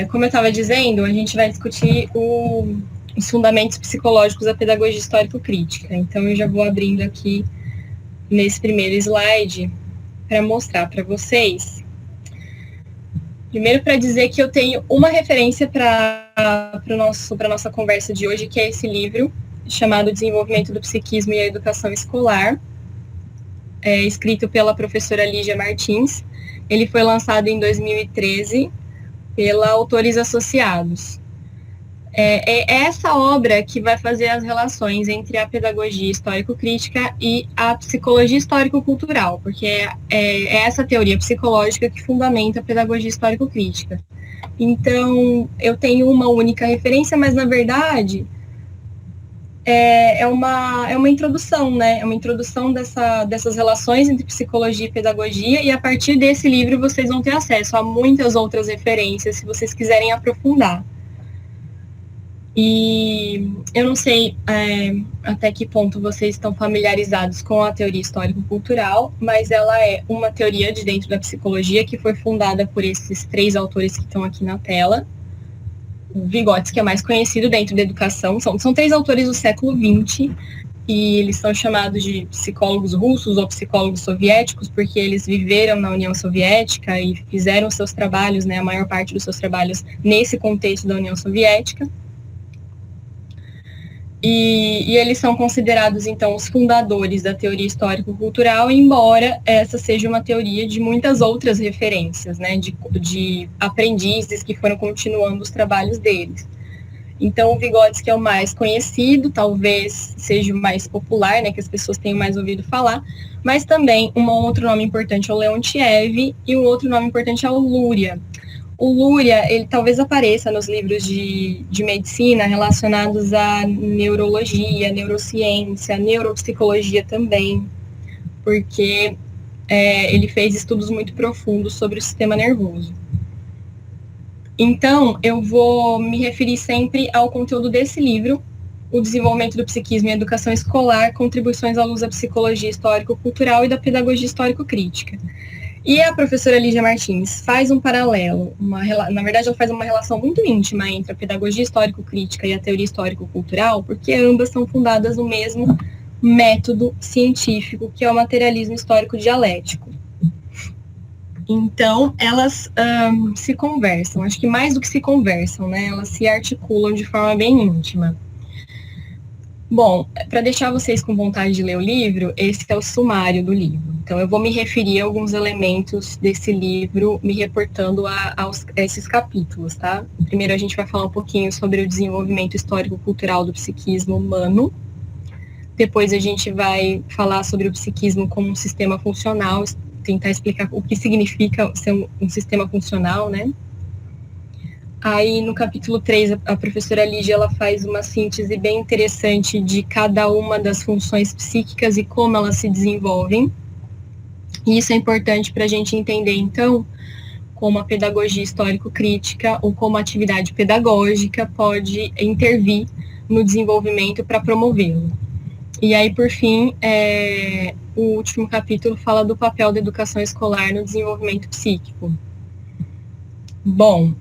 Como eu estava dizendo, a gente vai discutir os fundamentos psicológicos da pedagogia histórico-crítica. Então, eu já vou abrindo aqui nesse primeiro slide para mostrar para vocês. Primeiro, para dizer que eu tenho uma referência para a nossa conversa de hoje, que é esse livro, chamado Desenvolvimento do Psiquismo e a Educação Escolar, escrito pela professora Lígia Martins. Ele foi lançado em 2013 pela Autores Associados. É essa obra que vai fazer as relações entre a pedagogia histórico-crítica e a psicologia histórico-cultural, porque é essa teoria psicológica que fundamenta a pedagogia histórico-crítica. Então, eu tenho uma única referência, mas, na verdade, é uma introdução, né? É uma introdução dessas relações entre psicologia e pedagogia, e a partir desse livro vocês vão ter acesso a muitas outras referências, se vocês quiserem aprofundar. E eu não sei até que ponto vocês estão familiarizados com a teoria histórico-cultural, mas ela é uma teoria de dentro da psicologia que foi fundada por esses 3 autores que estão aqui na tela. O Vygotsky é mais conhecido dentro da educação. São 3 autores do século XX, e eles são chamados de psicólogos russos ou psicólogos soviéticos, porque eles viveram na União Soviética e fizeram seus trabalhos, né, a maior parte dos seus trabalhos, nesse contexto da União Soviética. E eles são considerados, então, os fundadores da teoria histórico-cultural, embora essa seja uma teoria de muitas outras referências, né, de aprendizes que foram continuando os trabalhos deles. Então, o Vygotsky é o mais conhecido, talvez seja o mais popular, né, que as pessoas tenham mais ouvido falar, mas também um outro nome importante é o Leontiev e um outro nome importante é o Luria. O Luria, ele talvez apareça nos livros de medicina relacionados à neurologia, neurociência, neuropsicologia também, porque ele fez estudos muito profundos sobre o sistema nervoso. Então, eu vou me referir sempre ao conteúdo desse livro, O Desenvolvimento do Psiquismo e a Educação Escolar, Contribuições à Luz da Psicologia Histórico-Cultural e da Pedagogia Histórico-Crítica. E a professora Lígia Martins faz um paralelo, na verdade ela faz uma relação muito íntima entre a pedagogia histórico-crítica e a teoria histórico-cultural, porque ambas são fundadas no mesmo método científico, que é o materialismo histórico-dialético. Então, elas se conversam, acho que mais do que se conversam, né? Elas se articulam de forma bem íntima. Bom, para deixar vocês com vontade de ler o livro, esse é o sumário do livro. Então, eu vou me referir a alguns elementos desse livro, me reportando a esses capítulos, tá? Primeiro, a gente vai falar um pouquinho sobre o desenvolvimento histórico-cultural do psiquismo humano. Depois, a gente vai falar sobre o psiquismo como um sistema funcional, tentar explicar o que significa ser um sistema funcional, né? Aí, no capítulo 3, a professora Lígia, ela faz uma síntese bem interessante de cada uma das funções psíquicas e como elas se desenvolvem. E isso é importante para a gente entender, então, como a pedagogia histórico-crítica ou como a atividade pedagógica pode intervir no desenvolvimento para promovê-lo. E aí, por fim, o último capítulo fala do papel da educação escolar no desenvolvimento psíquico. Bom,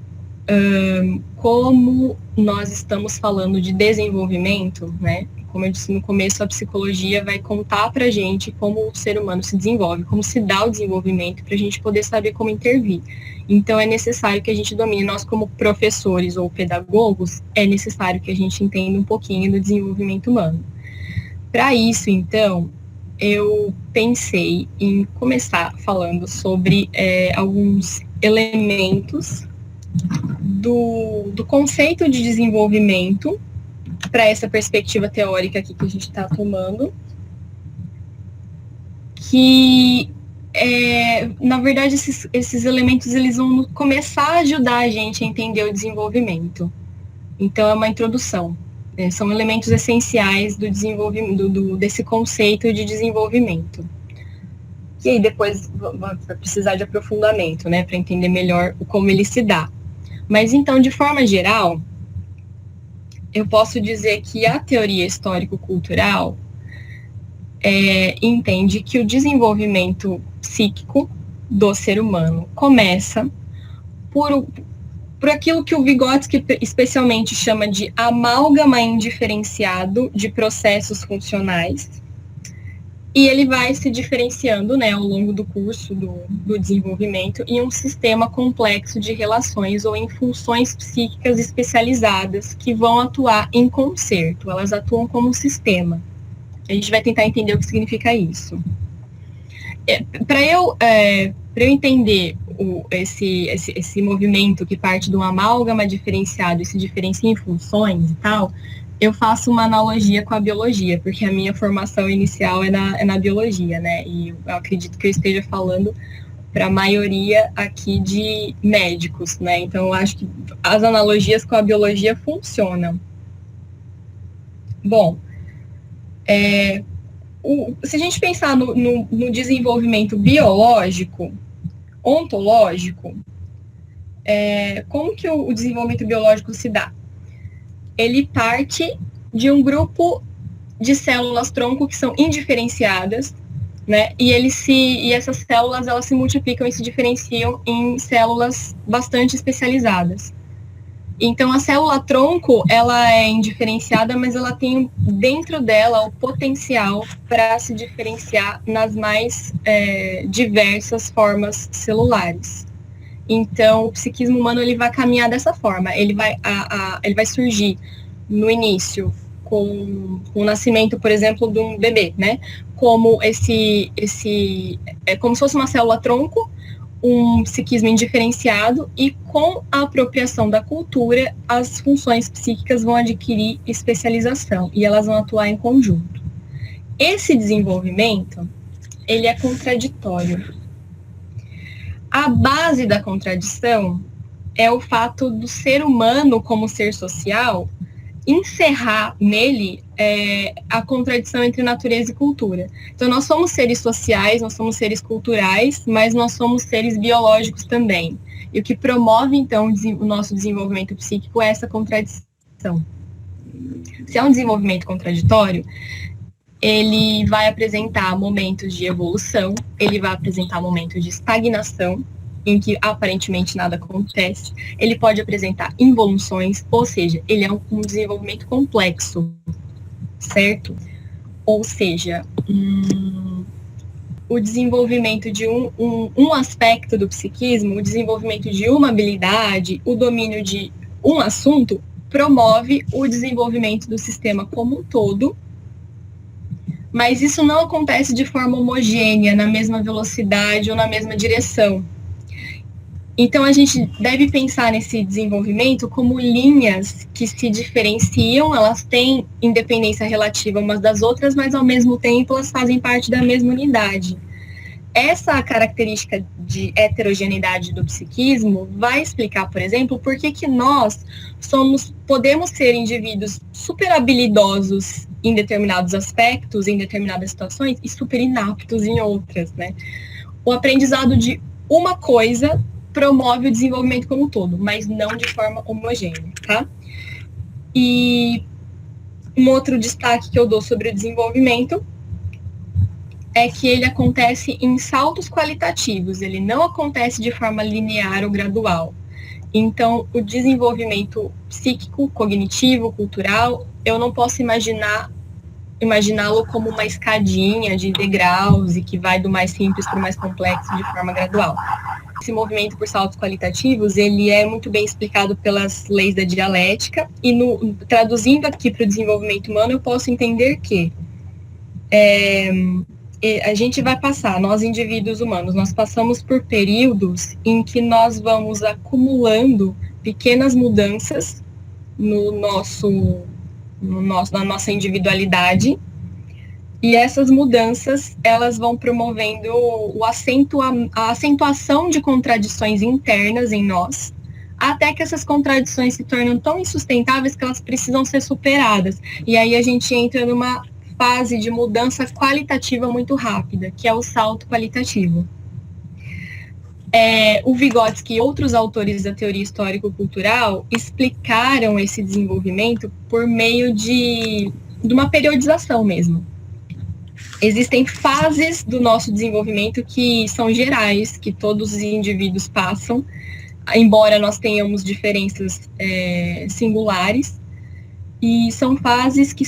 como nós estamos falando de desenvolvimento, né? Como eu disse no começo, a psicologia vai contar para a gente como o ser humano se desenvolve, como se dá o desenvolvimento, para a gente poder saber como intervir. Então, é necessário que a gente domine, nós como professores ou pedagogos, é necessário que a gente entenda um pouquinho do desenvolvimento humano. Para isso, então, eu pensei em começar falando sobre alguns elementos do conceito de desenvolvimento para essa perspectiva teórica aqui que a gente está tomando, que, na verdade, esses elementos eles vão começar a ajudar a gente a entender o desenvolvimento. Então, é uma introdução. São elementos essenciais do desenvolvimento, desse conceito de desenvolvimento. E aí, depois, vai precisar de aprofundamento, né, para entender melhor como ele se dá. Mas, então, de forma geral, eu posso dizer que a teoria histórico-cultural entende que o desenvolvimento psíquico do ser humano começa por por aquilo que o Vygotsky especialmente chama de amálgama indiferenciado de processos funcionais. E ele vai se diferenciando, né, ao longo do curso do desenvolvimento em um sistema complexo de relações ou em funções psíquicas especializadas que vão atuar em concerto. Elas atuam como um sistema. A gente vai tentar entender o que significa isso. Para eu entender esse movimento que parte de um amálgama diferenciado e se diferencia em funções e tal, eu faço uma analogia com a biologia, porque a minha formação inicial é na biologia, né? E eu acredito que eu esteja falando para a maioria aqui de médicos, né? Então, eu acho que as analogias com a biologia funcionam. Bom, se a gente pensar no desenvolvimento biológico, ontológico, como que o desenvolvimento biológico se dá? Ele parte de um grupo de células-tronco que são indiferenciadas, né? E essas células, elas se multiplicam e se diferenciam em células bastante especializadas. Então, a célula-tronco, ela é indiferenciada, mas ela tem dentro dela o potencial para se diferenciar nas mais diversas formas celulares. Então, o psiquismo humano ele vai caminhar dessa forma. Ele vai surgir no início com o nascimento, por exemplo, de um bebê, né? Como como se fosse uma célula-tronco, um psiquismo indiferenciado, e com a apropriação da cultura, as funções psíquicas vão adquirir especialização e elas vão atuar em conjunto. Esse desenvolvimento, ele é contraditório. A base da contradição é o fato do ser humano, como ser social, encerrar nele a contradição entre natureza e cultura. Então, nós somos seres sociais, nós somos seres culturais, mas nós somos seres biológicos também. E o que promove, então, o nosso desenvolvimento psíquico é essa contradição. Se é um desenvolvimento contraditório, ele vai apresentar momentos de evolução, ele vai apresentar momentos de estagnação, em que aparentemente nada acontece, ele pode apresentar involuções, ou seja, ele é um desenvolvimento complexo, certo? Ou seja, o desenvolvimento de um aspecto do psiquismo, o desenvolvimento de uma habilidade, o domínio de um assunto, promove o desenvolvimento do sistema como um todo, mas isso não acontece de forma homogênea, na mesma velocidade ou na mesma direção. Então, a gente deve pensar nesse desenvolvimento como linhas que se diferenciam, elas têm independência relativa umas das outras, mas, ao mesmo tempo, elas fazem parte da mesma unidade. Essa característica de heterogeneidade do psiquismo vai explicar, por exemplo, por que nós podemos ser indivíduos super habilidosos em determinados aspectos, em determinadas situações, e super inaptos em outras, né? O aprendizado de uma coisa promove o desenvolvimento como um todo, mas não de forma homogênea, tá? E um outro destaque que eu dou sobre o desenvolvimento é que ele acontece em saltos qualitativos, ele não acontece de forma linear ou gradual. Então, o desenvolvimento psíquico, cognitivo, cultural, eu não posso imaginá-lo como uma escadinha de degraus e que vai do mais simples para o mais complexo de forma gradual. Esse movimento por saltos qualitativos, ele é muito bem explicado pelas leis da dialética, e traduzindo aqui para o desenvolvimento humano, eu posso entender que a gente vai passar, nós indivíduos humanos, nós passamos por períodos em que nós vamos acumulando pequenas mudanças na nossa individualidade, e essas mudanças, elas vão promovendo a acentuação de contradições internas em nós, até que essas contradições se tornam tão insustentáveis que elas precisam ser superadas. E aí a gente entra numa fase de mudança qualitativa muito rápida, que é o salto qualitativo. O Vygotsky e outros autores da teoria histórico-cultural explicaram esse desenvolvimento por meio de uma periodização mesmo. Existem fases do nosso desenvolvimento que são gerais, que todos os indivíduos passam, embora nós tenhamos diferenças singulares, e são fases que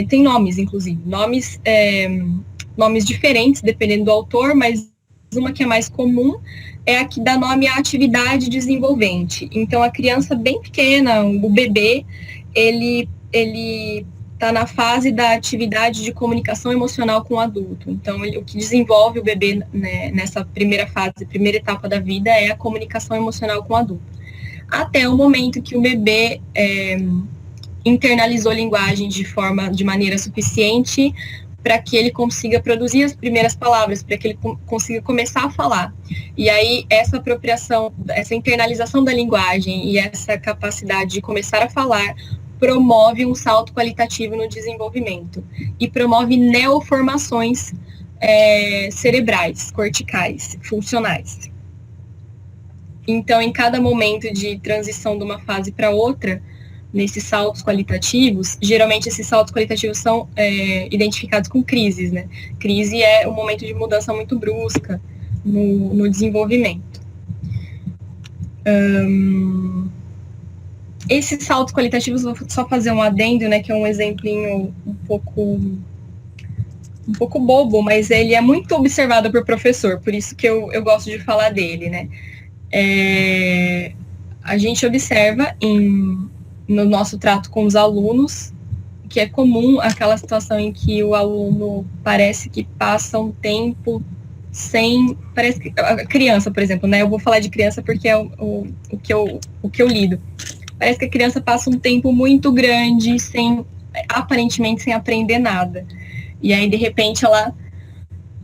têm nomes, inclusive, nomes diferentes, dependendo do autor, mas uma que é mais comum é a que dá nome à atividade desenvolvente. Então, a criança bem pequena, o bebê, ele está na fase da atividade de comunicação emocional com o adulto. Então, o que desenvolve o bebê, né, nessa primeira fase, primeira etapa da vida, é a comunicação emocional com o adulto. Até o momento que o bebê internalizou a linguagem de maneira suficiente para que ele consiga produzir as primeiras palavras, para que ele consiga começar a falar. E aí, essa apropriação, essa internalização da linguagem e essa capacidade de começar a falar promove um salto qualitativo no desenvolvimento e promove neoformações cerebrais, corticais, funcionais. Então, em cada momento de transição de uma fase para outra, nesses saltos qualitativos, geralmente esses saltos qualitativos são identificados com crises, né? Crise é um momento de mudança muito brusca no desenvolvimento. Esses saltos qualitativos, vou só fazer um adendo, né, que é um exemplinho um pouco bobo, mas ele é muito observado por professor, por isso que eu gosto de falar dele, né? A gente observa no nosso trato com os alunos, que é comum aquela situação em que o aluno parece que passa um tempo parece que a criança, por exemplo, né? Eu vou falar de criança porque é o que eu lido. Parece que a criança passa um tempo muito grande aparentemente sem aprender nada. E aí, de repente,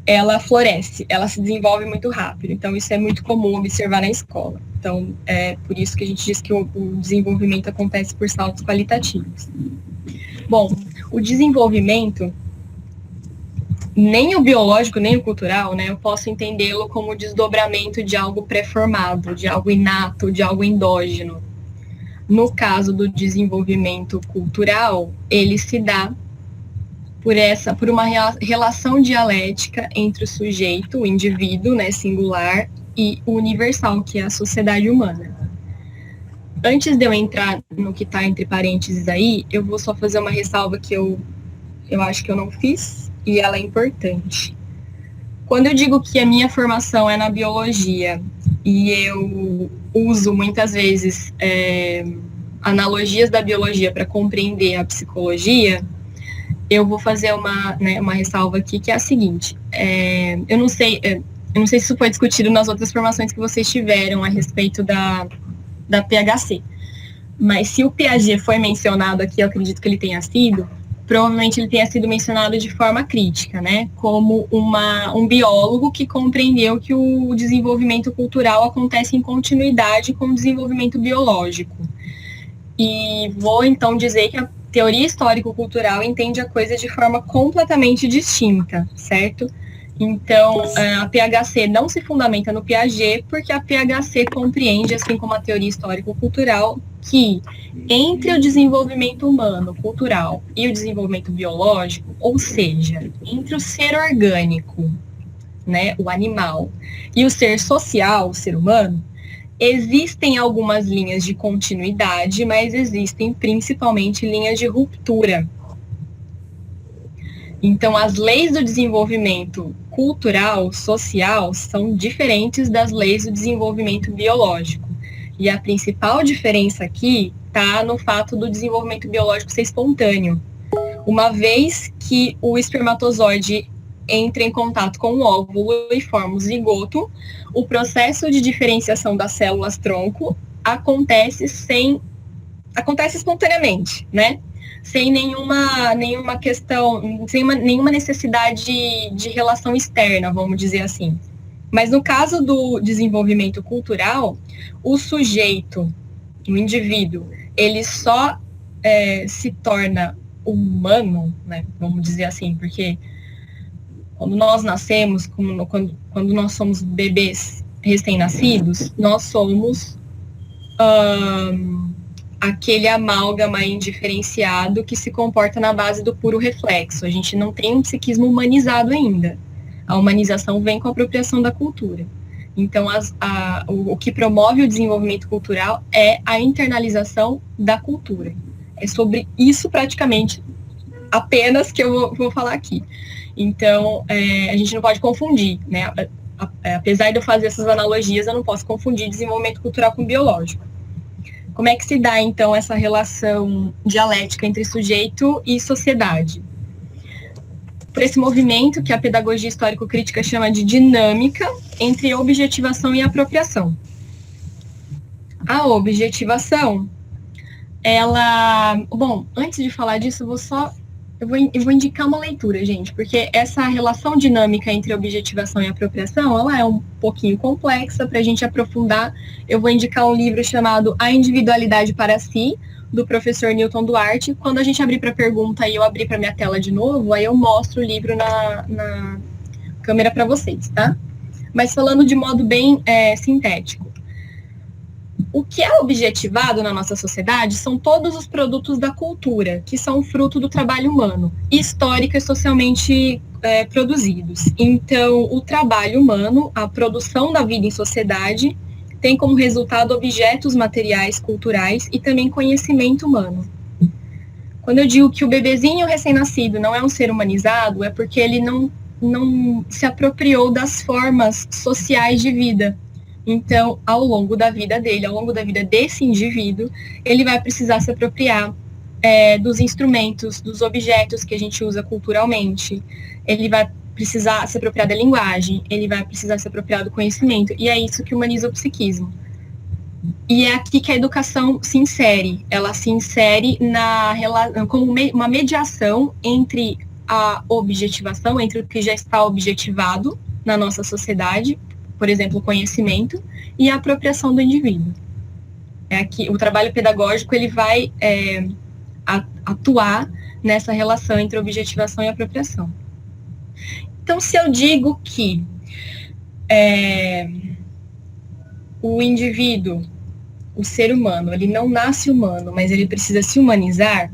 ela floresce, ela se desenvolve muito rápido. Então, isso é muito comum observar na escola. Então, é por isso que a gente diz que o desenvolvimento acontece por saltos qualitativos. Bom, o desenvolvimento, nem o biológico, nem o cultural, né, eu posso entendê-lo como desdobramento de algo pré-formado, de algo inato, de algo endógeno. No caso do desenvolvimento cultural, ele se dá por uma relação dialética entre o sujeito, o indivíduo, né, singular, e o universal, que é a sociedade humana. Antes de eu entrar no que está entre parênteses aí, eu vou só fazer uma ressalva que eu acho que eu não fiz, e ela é importante. Quando eu digo que a minha formação é na biologia, e eu uso muitas vezes analogias da biologia para compreender a psicologia, eu vou fazer uma ressalva aqui, que é a seguinte. Eu não sei se isso foi discutido nas outras formações que vocês tiveram a respeito da PHC, mas se o Piaget foi mencionado aqui, eu acredito que ele tenha sido, provavelmente ele tenha sido mencionado de forma crítica, né? Como um biólogo que compreendeu que o desenvolvimento cultural acontece em continuidade com o desenvolvimento biológico. E vou, então, dizer que a teoria histórico-cultural entende a coisa de forma completamente distinta, certo? Então, a PHC não se fundamenta no Piaget, porque a PHC compreende, assim como a teoria histórico-cultural, que entre o desenvolvimento humano, cultural, e o desenvolvimento biológico, ou seja, entre o ser orgânico, né, o animal, e o ser social, o ser humano, existem algumas linhas de continuidade, mas existem principalmente linhas de ruptura. Então, as leis do desenvolvimento cultural, social, são diferentes das leis do desenvolvimento biológico. E a principal diferença aqui está no fato do desenvolvimento biológico ser espontâneo. Uma vez que o espermatozoide entra em contato com o óvulo e forma o zigoto, o processo de diferenciação das células-tronco acontece espontaneamente, né? Sem nenhuma questão, sem nenhuma necessidade de relação externa, vamos dizer assim. Mas no caso do desenvolvimento cultural, o sujeito, o indivíduo, ele só se torna humano, né? Vamos dizer assim, porque quando nós nascemos, quando nós somos bebês recém-nascidos, nós somos aquele amálgama indiferenciado que se comporta na base do puro reflexo. A gente não tem um psiquismo humanizado ainda. A humanização vem com a apropriação da cultura. Então, o que promove o desenvolvimento cultural é a internalização da cultura. É sobre isso, praticamente, apenas que eu vou falar aqui. Então, a gente não pode confundir, né? Apesar de eu fazer essas analogias, eu não posso confundir desenvolvimento cultural com biológico. Como é que se dá, então, essa relação dialética entre sujeito e sociedade? Por esse movimento que a pedagogia histórico-crítica chama de dinâmica entre objetivação e apropriação. A objetivação, ela... Bom, antes de falar disso, eu vou indicar uma leitura, gente, porque essa relação dinâmica entre objetivação e apropriação, ela é um pouquinho complexa. Para a gente aprofundar, eu vou indicar um livro chamado A Individualidade para Si, do professor Newton Duarte. Quando a gente abrir para pergunta e eu abrir para minha tela de novo, aí eu mostro o livro na câmera para vocês, tá? Mas falando de modo bem sintético. O que é objetivado na nossa sociedade são todos os produtos da cultura, que são fruto do trabalho humano, histórica e socialmente produzidos. Então, o trabalho humano, a produção da vida em sociedade, tem como resultado objetos materiais, culturais e também conhecimento humano. Quando eu digo que o bebezinho recém-nascido não é um ser humanizado, é porque ele não se apropriou das formas sociais de vida. Então, ao longo da vida dele, ao longo da vida desse indivíduo, ele vai precisar se apropriar dos instrumentos, dos objetos que a gente usa culturalmente. Ele vai precisar se apropriar da linguagem, ele vai precisar se apropriar do conhecimento, e é isso que humaniza o psiquismo. E é aqui que a educação se insere. Ela se insere como uma mediação entre a objetivação, entre o que já está objetivado na nossa sociedade, por exemplo, o conhecimento, e a apropriação do indivíduo. Aqui, o trabalho pedagógico ele vai atuar nessa relação entre objetivação e apropriação. Então, se eu digo que o indivíduo, o ser humano, ele não nasce humano, mas ele precisa se humanizar,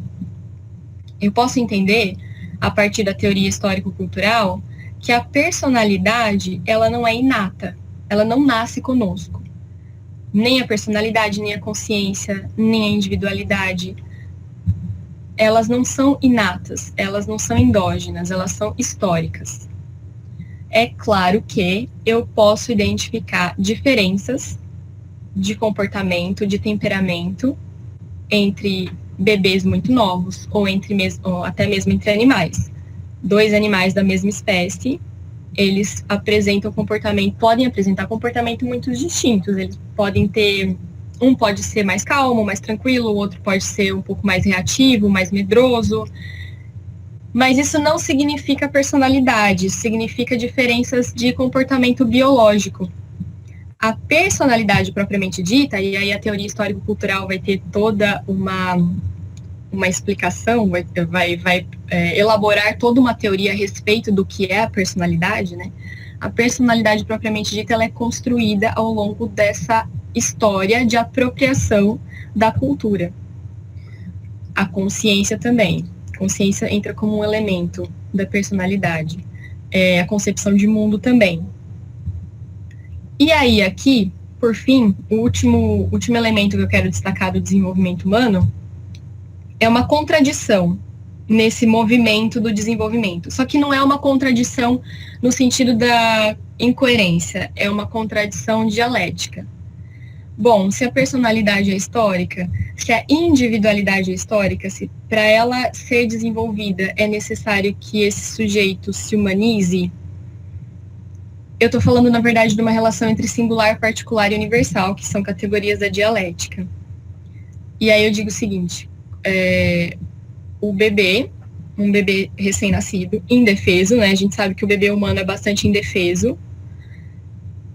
eu posso entender, a partir da teoria histórico-cultural, que a personalidade, ela não é inata, ela não nasce conosco. Nem a personalidade, nem a consciência, nem a individualidade, elas não são inatas, elas não são endógenas, elas são históricas. É claro que eu posso identificar diferenças de comportamento, de temperamento entre bebês muito novos ou até mesmo entre animais. 2 animais da mesma espécie, eles podem apresentar comportamento muito distintos. Eles podem ter, um pode ser mais calmo, mais tranquilo, o outro pode ser um pouco mais reativo, mais medroso. Mas isso não significa personalidade, isso significa diferenças de comportamento biológico. A personalidade propriamente dita, e aí a teoria histórico-cultural vai ter toda uma explicação, vai elaborar toda uma teoria a respeito do que é a personalidade, né? A personalidade propriamente dita, ela é construída ao longo dessa história de apropriação da cultura. A consciência também. A consciência entra como um elemento da personalidade. A concepção de mundo também. E aí, aqui, por fim, o último elemento que eu quero destacar do desenvolvimento humano é uma contradição nesse movimento do desenvolvimento. Só que não é uma contradição no sentido da incoerência, é uma contradição dialética. Bom, se a personalidade é histórica, se a individualidade é histórica, se para ela ser desenvolvida é necessário que esse sujeito se humanize, eu estou falando, na verdade, de uma relação entre singular, particular e universal, que são categorias da dialética. E aí eu digo o seguinte, um bebê recém-nascido, indefeso, né? A gente sabe que o bebê humano é bastante indefeso.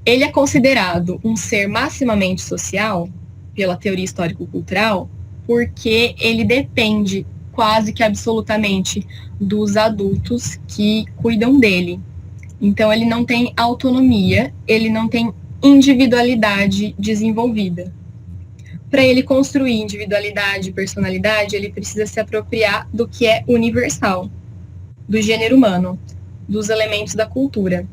Ele é considerado um ser maximamente social, pela teoria histórico-cultural, porque ele depende quase que absolutamente dos adultos que cuidam dele. Então, ele não tem autonomia, ele não tem individualidade desenvolvida. Para ele construir individualidade e personalidade, ele precisa se apropriar do que é universal, do gênero humano, dos elementos da cultura.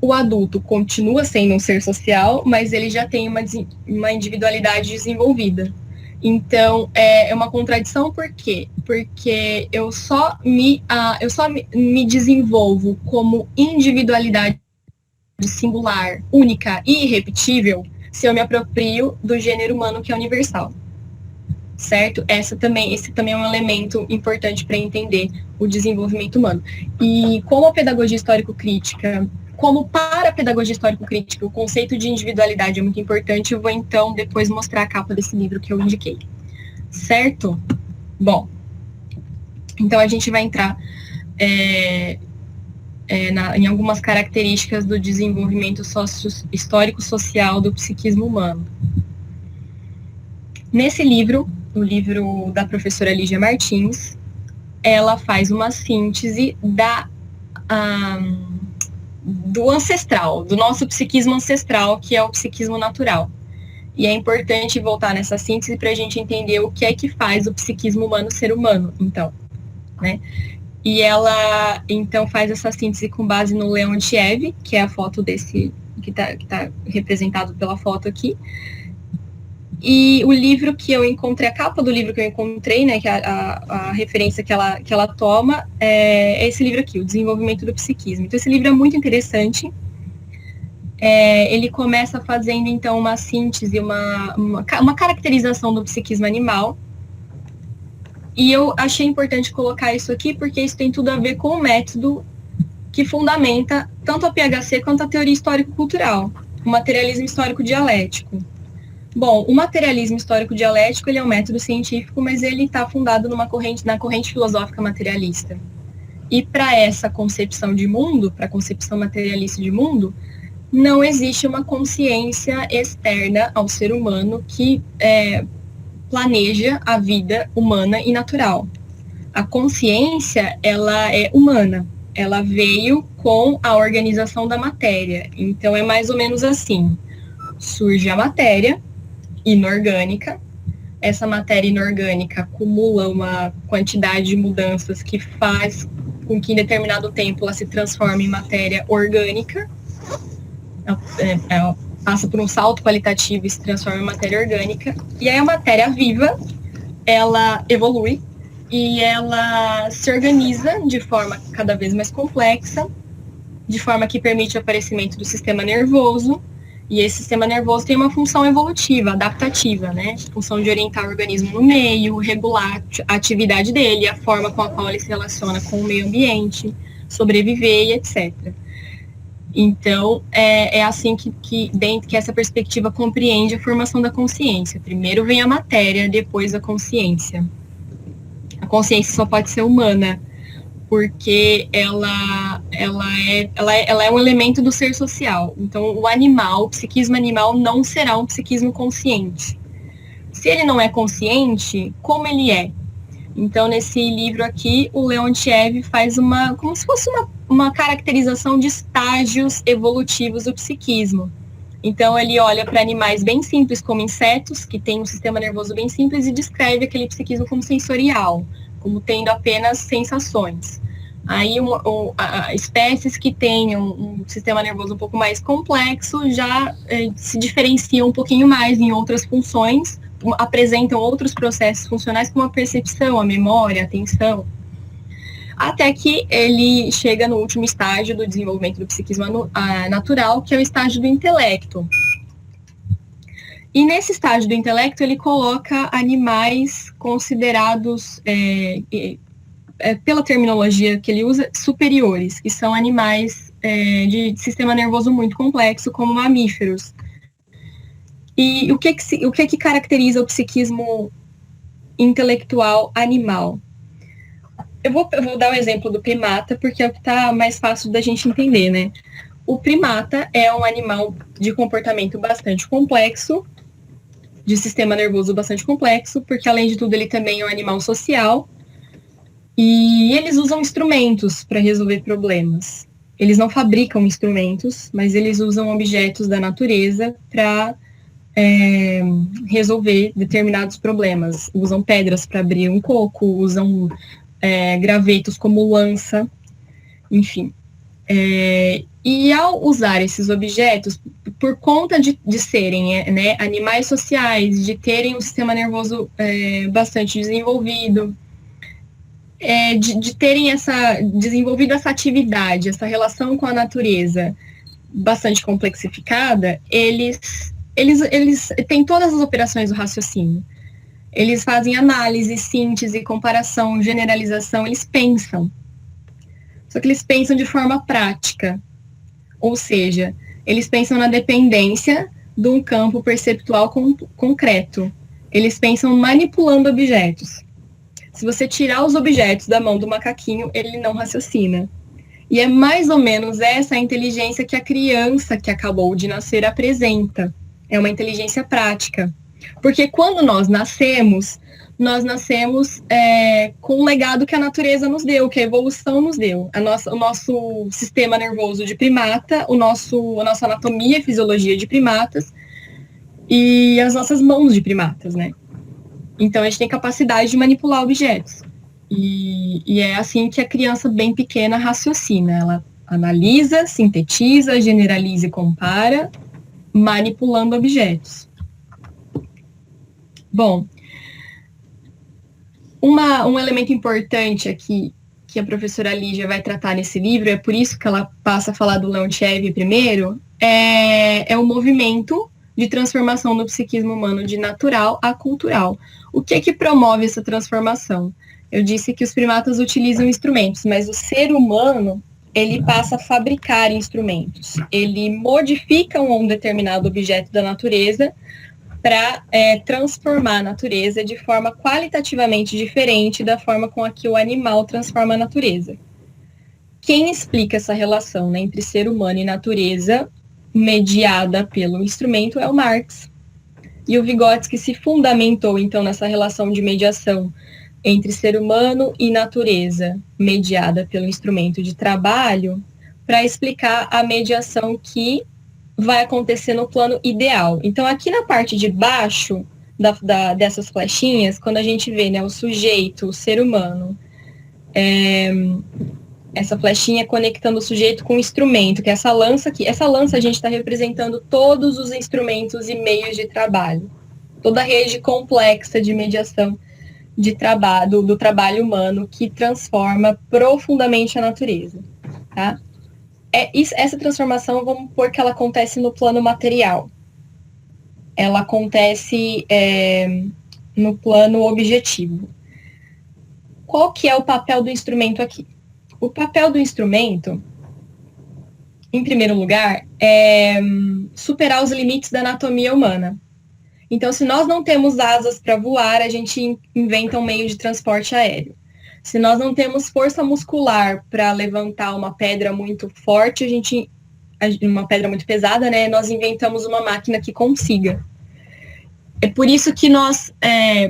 O adulto continua sendo um ser social, mas ele já tem uma individualidade desenvolvida. Então, é uma contradição, por quê? Porque eu só me desenvolvo como individualidade singular, única e irrepetível se eu me aproprio do gênero humano que é universal. Certo? Esse também é um elemento importante para entender o desenvolvimento humano. E como a pedagogia histórico-crítica, como para a pedagogia histórico-crítica o conceito de individualidade é muito importante, eu vou então depois mostrar a capa desse livro que eu indiquei. Certo? Bom, então a gente vai entrar em algumas características do desenvolvimento histórico-social do psiquismo humano. Nesse livro, o livro da professora Lígia Martins, ela faz uma síntese do ancestral, do nosso psiquismo ancestral, que é o psiquismo natural. E é importante voltar nessa síntese para a gente entender o que é que faz o psiquismo humano ser humano, então, né? E ela, então, faz essa síntese com base no Leontiev, que é a foto desse, que tá representado pela foto aqui. E o livro que eu encontrei, a capa do livro que eu encontrei, né, que a referência que ela toma, é esse livro aqui, O Desenvolvimento do Psiquismo. Então, esse livro é muito interessante. Ele começa fazendo, então, uma síntese, uma caracterização do psiquismo animal. E eu achei importante colocar isso aqui, porque isso tem tudo a ver com o método que fundamenta tanto a PHC quanto a teoria histórico-cultural, o materialismo histórico-dialético. Bom, o materialismo histórico-dialético ele é um método científico, mas ele está fundado na corrente filosófica materialista. E para essa concepção de mundo, para a concepção materialista de mundo, não existe uma consciência externa ao ser humano que planeja a vida humana e natural. A consciência, ela é humana. Ela veio com a organização da matéria. Então, é mais ou menos assim. Surge a matéria inorgânica. Essa matéria inorgânica acumula uma quantidade de mudanças que faz com que em determinado tempo ela se transforme em matéria orgânica. Ela passa por um salto qualitativo e se transforma em matéria orgânica. E aí a matéria viva, ela evolui e ela se organiza de forma cada vez mais complexa, de forma que permite o aparecimento do sistema nervoso. E esse sistema nervoso tem uma função evolutiva, adaptativa, né? Função de orientar o organismo no meio, regular a atividade dele, a forma com a qual ele se relaciona com o meio ambiente, sobreviver e etc. Então, é assim que essa perspectiva compreende a formação da consciência. Primeiro vem a matéria, depois a consciência. A consciência só pode ser humana, porque ela é um elemento do ser social. Então, o psiquismo animal não será um psiquismo consciente. Se ele não é consciente, como ele é? Então, nesse livro aqui, o Leontiev faz como se fosse uma caracterização de estágios evolutivos do psiquismo. Então, ele olha para animais bem simples, como insetos, que têm um sistema nervoso bem simples, e descreve aquele psiquismo como sensorial, como tendo apenas sensações. Aí, espécies que tenham um sistema nervoso um pouco mais complexo já se diferenciam um pouquinho mais em outras funções, apresentam outros processos funcionais como a percepção, a memória, a atenção, até que ele chega no último estágio do desenvolvimento do psiquismo natural, que é o estágio do intelecto. E nesse estágio do intelecto, ele coloca animais considerados, pela terminologia que ele usa, superiores, que são animais de sistema nervoso muito complexo, como mamíferos. E o que caracteriza o psiquismo intelectual animal? Eu vou dar o exemplo do primata, porque é o que está mais fácil da gente entender, né? O primata é um animal de comportamento bastante complexo, de sistema nervoso bastante complexo, porque, além de tudo, ele também é um animal social, e eles usam instrumentos para resolver problemas. Eles não fabricam instrumentos, mas eles usam objetos da natureza para resolver determinados problemas. Usam pedras para abrir um coco, usam gravetos como lança, enfim. E ao usar esses objetos, por conta de serem né, animais sociais, de terem um sistema nervoso bastante desenvolvido, de terem desenvolvido essa atividade, essa relação com a natureza bastante complexificada, eles têm todas as operações do raciocínio. Eles fazem análise, síntese, comparação, generalização, eles pensam. Só que eles pensam de forma prática. Ou seja, eles pensam na dependência de um campo perceptual concreto. Eles pensam manipulando objetos. Se você tirar os objetos da mão do macaquinho, ele não raciocina. E é mais ou menos essa a inteligência que a criança que acabou de nascer apresenta. É uma inteligência prática. Porque quando nós nascemos com o legado que a natureza nos deu, que a evolução nos deu. O nosso sistema nervoso de primata, a nossa anatomia e fisiologia de primatas e as nossas mãos de primatas, né? Então, a gente tem capacidade de manipular objetos. E é assim que a criança bem pequena raciocina. Ela analisa, sintetiza, generaliza e compara, manipulando objetos. Bom, um elemento importante aqui que a professora Lígia vai tratar nesse livro, é por isso que ela passa a falar do Leontiev primeiro, é o movimento de transformação do psiquismo humano de natural a cultural. O que promove essa transformação? Eu disse que os primatas utilizam instrumentos, mas o ser humano, ele passa a fabricar instrumentos. Ele modifica um determinado objeto da natureza para transformar a natureza de forma qualitativamente diferente da forma com a que o animal transforma a natureza. Quem explica essa relação, né, entre ser humano e natureza, mediada pelo instrumento, é o Marx. E o Vygotsky se fundamentou, então, nessa relação de mediação entre ser humano e natureza, mediada pelo instrumento de trabalho, para explicar a mediação que vai acontecer no plano ideal. Então, aqui na parte de baixo dessas flechinhas, quando a gente vê, né, o sujeito, o ser humano, essa flechinha conectando o sujeito com o instrumento, que é essa lança aqui. Essa lança a gente está representando todos os instrumentos e meios de trabalho. Toda a rede complexa de mediação de trabalho, do trabalho humano que transforma profundamente a natureza. Tá? Essa transformação, vamos pôr que ela acontece no plano material. Ela acontece no plano objetivo. Qual que é o papel do instrumento aqui? O papel do instrumento, em primeiro lugar, é superar os limites da anatomia humana. Então, se nós não temos asas para voar, a gente inventa um meio de transporte aéreo. Se nós não temos força muscular para levantar uma pedra muito forte, uma pedra muito pesada, né? Nós inventamos uma máquina que consiga. É por isso que nós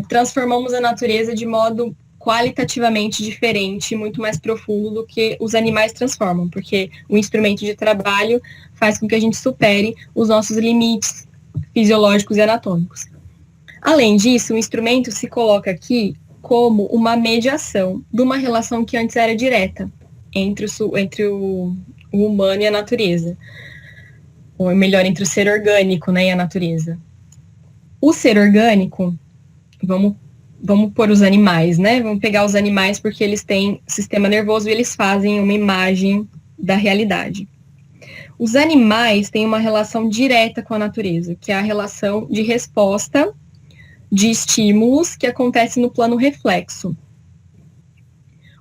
transformamos a natureza de modo qualitativamente diferente, muito mais profundo do que os animais transformam, porque o instrumento de trabalho faz com que a gente supere os nossos limites fisiológicos e anatômicos. Além disso, o instrumento se coloca aqui como uma mediação de uma relação que antes era direta entre o humano e a natureza, ou melhor, entre o ser orgânico, né, e a natureza. O ser orgânico, vamos pôr os animais, né? Vamos pegar os animais porque eles têm sistema nervoso e eles fazem uma imagem da realidade. Os animais têm uma relação direta com a natureza, que é a relação de resposta de estímulos que acontece no plano reflexo.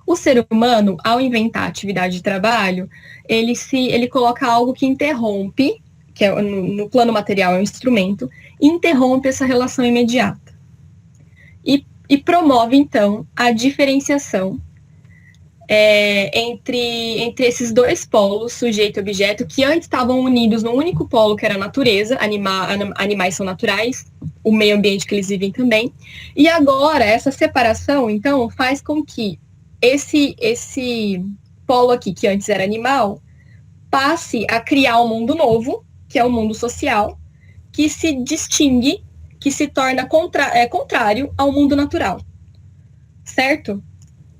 O ser humano, ao inventar atividade de trabalho, ele coloca algo que interrompe, que é, no plano material é um instrumento, interrompe essa relação imediata. E promove, então, a diferenciação entre esses dois polos, sujeito e objeto, que antes estavam unidos num único polo, que era a natureza, animais são naturais, o meio ambiente que eles vivem também. E agora, essa separação, então, faz com que esse polo aqui, que antes era animal, passe a criar um mundo novo, que é o mundo social, que se distingue, que se torna contrário ao mundo natural. Certo?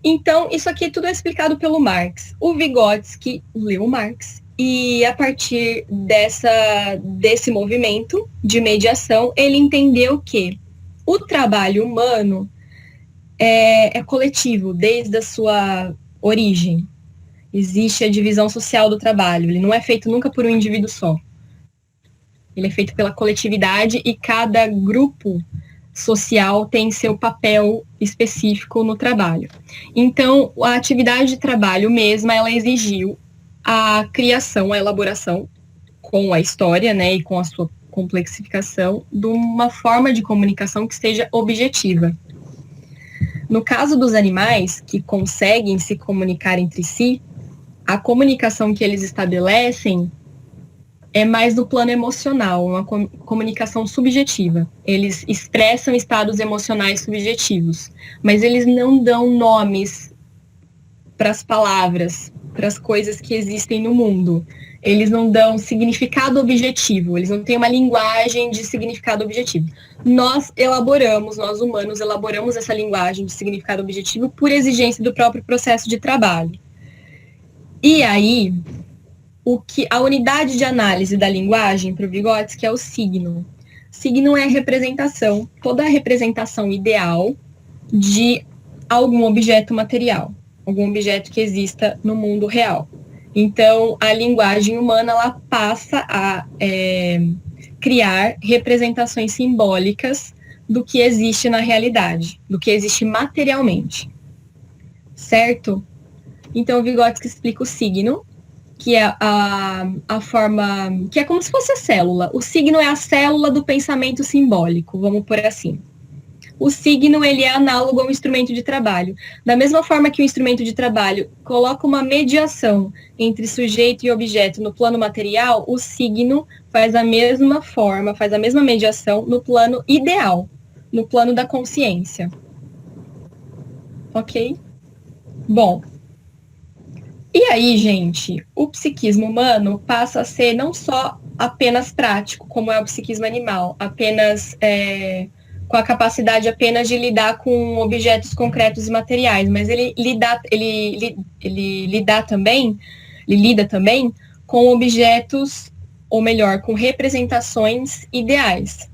Então, isso aqui tudo é explicado pelo Marx. O Vygotsky leu Marx e, a partir desse movimento de mediação, ele entendeu que o trabalho humano é coletivo desde a sua origem. Existe a divisão social do trabalho. Ele não é feito nunca por um indivíduo só. Ele é feito pela coletividade e cada grupo social tem seu papel específico no trabalho. Então, a atividade de trabalho mesma, ela exigiu a criação, a elaboração com a história, né, e com a sua complexificação, de uma forma de comunicação que seja objetiva. No caso dos animais, que conseguem se comunicar entre si, a comunicação que eles estabelecem é mais no plano emocional, uma comunicação subjetiva. Eles expressam estados emocionais subjetivos, mas eles não dão nomes para as palavras, para as coisas que existem no mundo. Eles não dão significado objetivo, eles não têm uma linguagem de significado objetivo. Nós humanos elaboramos essa linguagem de significado objetivo por exigência do próprio processo de trabalho. E aí, a unidade de análise da linguagem para o Vygotsky é o signo. Signo é representação, toda a representação ideal de algum objeto material, algum objeto que exista no mundo real. Então, a linguagem humana, ela passa a criar representações simbólicas do que existe na realidade, do que existe materialmente. Certo? Então, o Vygotsky explica o signo, que é a forma, que é como se fosse a célula. O signo é a célula do pensamento simbólico, vamos por assim. O signo, ele é análogo ao instrumento de trabalho. Da mesma forma que o instrumento de trabalho coloca uma mediação entre sujeito e objeto no plano material, o signo faz a mesma forma, faz a mesma mediação no plano ideal, no plano da consciência. Ok? Bom, e aí, gente, o psiquismo humano passa a ser não só apenas prático, como é o psiquismo animal, apenas com a capacidade apenas de lidar com objetos concretos e materiais, mas ele lida também com objetos, ou melhor, com representações ideais.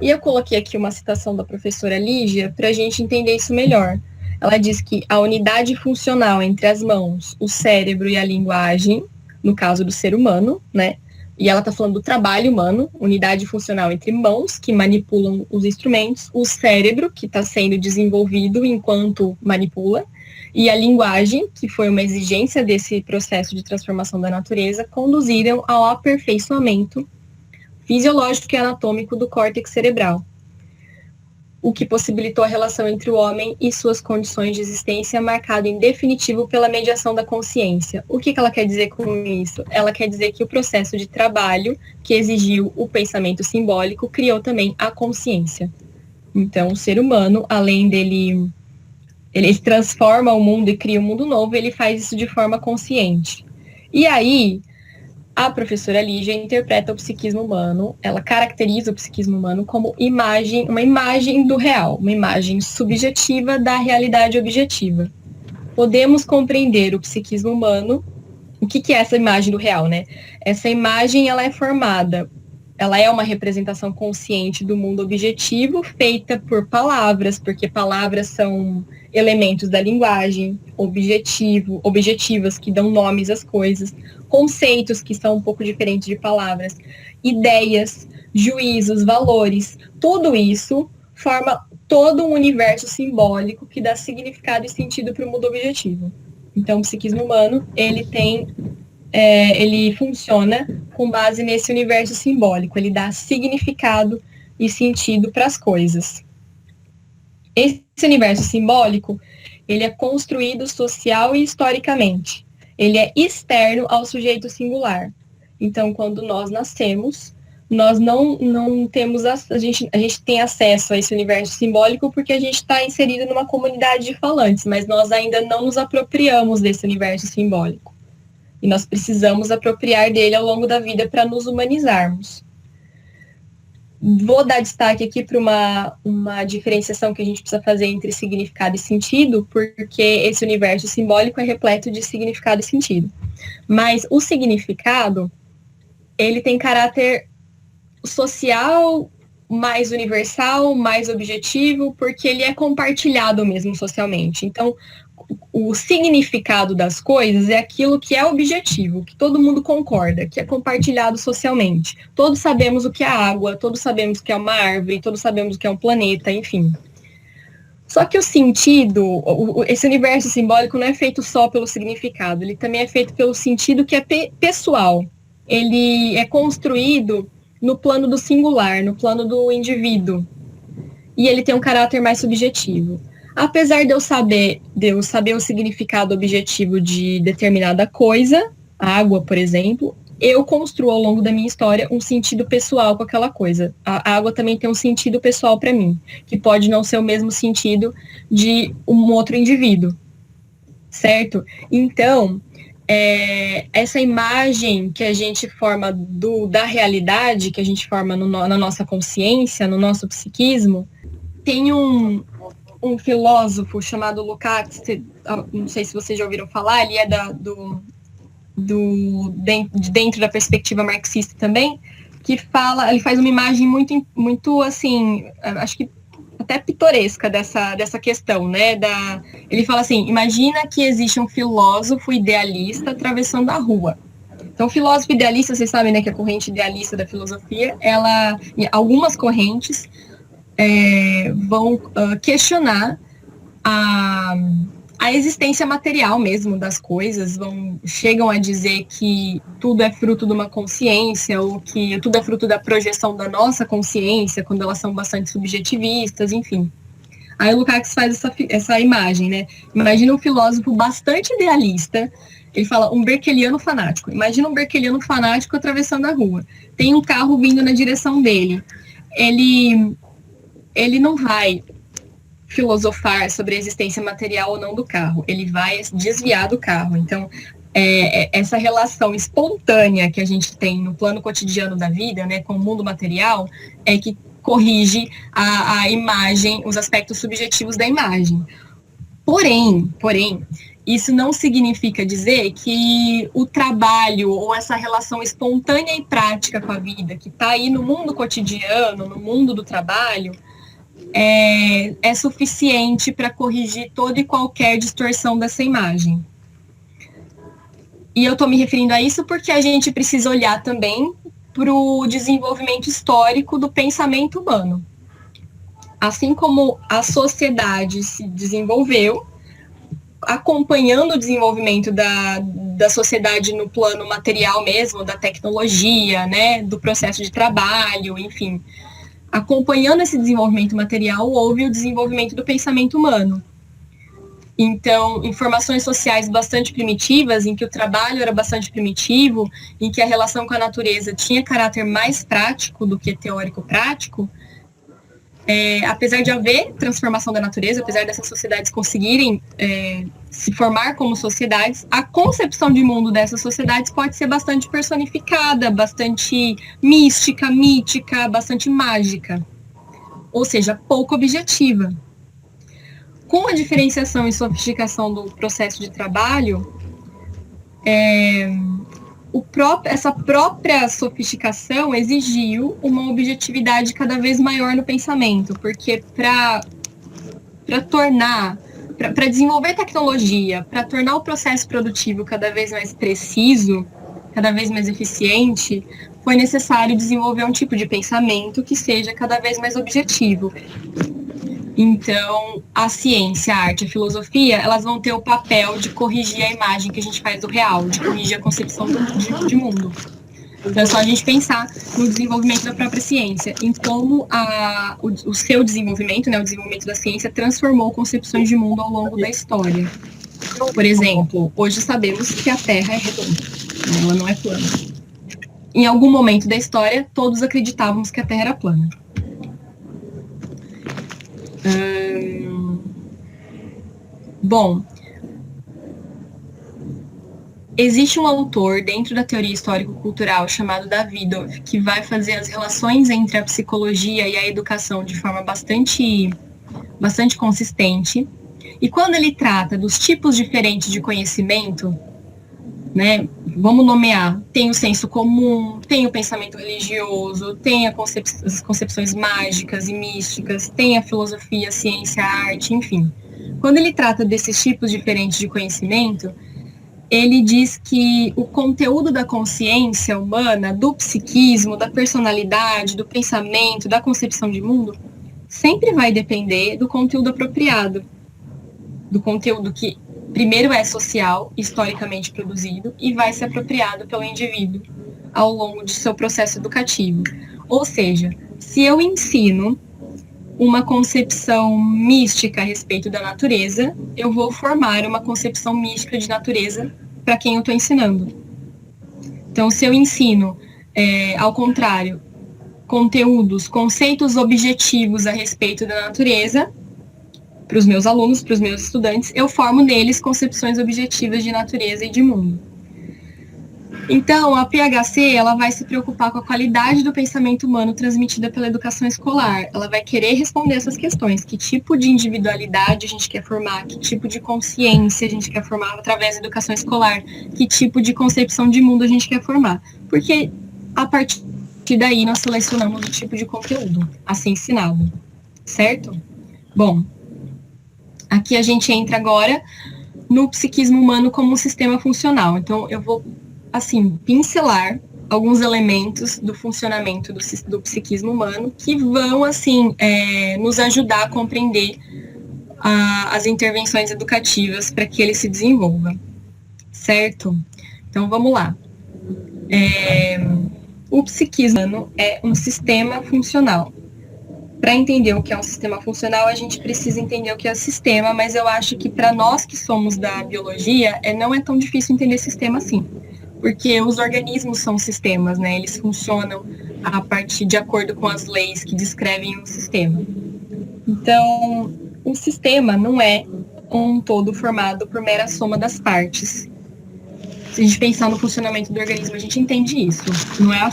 E eu coloquei aqui uma citação da professora Lígia para a gente entender isso melhor. Ela diz que a unidade funcional entre as mãos, o cérebro e a linguagem, no caso do ser humano, né? E ela está falando do trabalho humano, unidade funcional entre mãos, que manipulam os instrumentos, o cérebro, que está sendo desenvolvido enquanto manipula, e a linguagem, que foi uma exigência desse processo de transformação da natureza, conduziram ao aperfeiçoamento fisiológico e anatômico do córtex cerebral, o que possibilitou a relação entre o homem e suas condições de existência, marcado em definitivo pela mediação da consciência. O que ela quer dizer com isso? Ela quer dizer que o processo de trabalho que exigiu o pensamento simbólico criou também a consciência. Então, o ser humano, além dele, ele transforma o mundo e cria um mundo novo, ele faz isso de forma consciente. E aí, a professora Lígia interpreta o psiquismo humano, ela caracteriza o psiquismo humano como uma imagem do real, uma imagem subjetiva da realidade objetiva. Podemos compreender o psiquismo humano, o que é essa imagem do real, né? Essa imagem, ela é formada, ela é uma representação consciente do mundo objetivo, feita por palavras, porque palavras são elementos da linguagem, objetivas que dão nomes às coisas, conceitos que são um pouco diferentes de palavras, ideias, juízos, valores, tudo isso forma todo um universo simbólico que dá significado e sentido para o mundo objetivo. Então, o psiquismo humano, ele funciona com base nesse universo simbólico, ele dá significado e sentido para as coisas. Esse universo simbólico, ele é construído social e historicamente. Ele é externo ao sujeito singular. Então, quando nós nascemos, nós não temos, a gente tem acesso a esse universo simbólico porque a gente está inserido numa comunidade de falantes, mas nós ainda não nos apropriamos desse universo simbólico. E nós precisamos apropriar dele ao longo da vida para nos humanizarmos. Vou dar destaque aqui para uma diferenciação que a gente precisa fazer entre significado e sentido, porque esse universo simbólico é repleto de significado e sentido. Mas o significado, ele tem caráter social, mais universal, mais objetivo, porque ele é compartilhado mesmo socialmente. Então, o significado das coisas é aquilo que é objetivo, que todo mundo concorda, que é compartilhado socialmente. Todos sabemos o que é água, todos sabemos o que é uma árvore, todos sabemos o que é um planeta, enfim. Só que o sentido, esse universo simbólico não é feito só pelo significado, ele também é feito pelo sentido que é pessoal. Ele é construído no plano do singular, no plano do indivíduo. E ele tem um caráter mais subjetivo. Apesar de eu saber o significado objetivo de determinada coisa, água, por exemplo, eu construo ao longo da minha história um sentido pessoal com aquela coisa. A água também tem um sentido pessoal para mim, que pode não ser o mesmo sentido de um outro indivíduo, certo? Então, essa imagem que a gente forma da realidade, que a gente forma na nossa consciência, no nosso psiquismo, tem um filósofo chamado Lukács, não sei se vocês já ouviram falar, ele é dentro da perspectiva marxista também, que ele faz uma imagem muito assim, acho que até pitoresca dessa questão, né? Ele fala assim, imagina que existe um filósofo idealista atravessando a rua. Então, o filósofo idealista, vocês sabem, né, que a corrente idealista da filosofia, algumas correntes vão questionar a existência material mesmo das coisas, chegam a dizer que tudo é fruto de uma consciência, ou que tudo é fruto da projeção da nossa consciência, quando elas são bastante subjetivistas, enfim. Aí o Lukács faz essa imagem, né? Imagina um filósofo bastante idealista, ele fala um berkeliano fanático. Imagina um berkeliano fanático atravessando a rua. Tem um carro vindo na direção dele. Ele não vai filosofar sobre a existência material ou não do carro, ele vai desviar do carro. Então, essa relação espontânea que a gente tem no plano cotidiano da vida, né, com o mundo material, é que corrige a imagem, os aspectos subjetivos da imagem. Porém, isso não significa dizer que o trabalho ou essa relação espontânea e prática com a vida, que está aí no mundo cotidiano, no mundo do trabalho, é suficiente para corrigir toda e qualquer distorção dessa imagem. E eu estou me referindo a isso porque a gente precisa olhar também para o desenvolvimento histórico do pensamento humano. Assim como a sociedade se desenvolveu, acompanhando o desenvolvimento da sociedade no plano material mesmo, da tecnologia, né, do processo de trabalho, enfim. Acompanhando esse desenvolvimento material, houve o desenvolvimento do pensamento humano. Então, informações sociais bastante primitivas, em que o trabalho era bastante primitivo, em que a relação com a natureza tinha caráter mais prático do que teórico-prático, apesar de haver transformação da natureza, apesar dessas sociedades conseguirem se formar como sociedades, a concepção de mundo dessas sociedades pode ser bastante personificada, bastante mística, mítica, bastante mágica, ou seja, pouco objetiva. Com a diferenciação e sofisticação do processo de trabalho, essa própria sofisticação exigiu uma objetividade cada vez maior no pensamento, porque para desenvolver tecnologia, para tornar o processo produtivo cada vez mais preciso, cada vez mais eficiente, foi necessário desenvolver um tipo de pensamento que seja cada vez mais objetivo. Então, a ciência, a arte, a filosofia, elas vão ter o papel de corrigir a imagem que a gente faz do real, de corrigir a concepção de mundo. Então, é só a gente pensar no desenvolvimento da própria ciência, em como o seu desenvolvimento, né, o desenvolvimento da ciência, transformou concepções de mundo ao longo da história. Por exemplo, hoje sabemos que a Terra é redonda, né, ela não é plana. Em algum momento da história, todos acreditávamos que a Terra era plana. Bom, Existe um autor dentro da teoria histórico-cultural chamado Davidov, que vai fazer as relações entre a psicologia e a educação de forma bastante consistente. E quando ele trata dos tipos diferentes de conhecimento, né, vamos nomear, tem o senso comum, tem o pensamento religioso, tem as concepções mágicas e místicas, tem a filosofia, a ciência, a arte, enfim. Quando ele trata desses tipos diferentes de conhecimento, ele diz que o conteúdo da consciência humana, do psiquismo, da personalidade, do pensamento, da concepção de mundo, sempre vai depender do conteúdo apropriado, do conteúdo que primeiro é social, historicamente produzido, e vai ser apropriado pelo indivíduo ao longo de seu processo educativo. Ou seja, se eu ensino uma concepção mística a respeito da natureza, eu vou formar uma concepção mística de natureza para quem eu estou ensinando. Então, se eu ensino, ao contrário, conceitos objetivos a respeito da natureza, para os meus alunos, para os meus estudantes, eu formo neles concepções objetivas de natureza e de mundo. Então, a PHC, ela vai se preocupar com a qualidade do pensamento humano transmitida pela educação escolar. Ela vai querer responder essas questões. Que tipo de individualidade a gente quer formar? Que tipo de consciência a gente quer formar através da educação escolar? Que tipo de concepção de mundo a gente quer formar? Porque, a partir daí, nós selecionamos o tipo de conteúdo a ser ensinado. Certo? Bom, aqui a gente entra agora no psiquismo humano como um sistema funcional. Então, eu vou pincelar alguns elementos do funcionamento do psiquismo humano que vão, nos ajudar a compreender as intervenções educativas para que ele se desenvolva, certo? Então, vamos lá. O psiquismo humano é um sistema funcional. Para entender o que é um sistema funcional, a gente precisa entender o que é o sistema, mas eu acho que para nós que somos da biologia, não é tão difícil entender sistema assim. Porque os organismos são sistemas, né? Eles funcionam a partir de acordo com as leis que descrevem o sistema. Então, o sistema não é um todo formado por mera soma das partes. Se a gente pensar no funcionamento do organismo, a gente entende isso. Não é a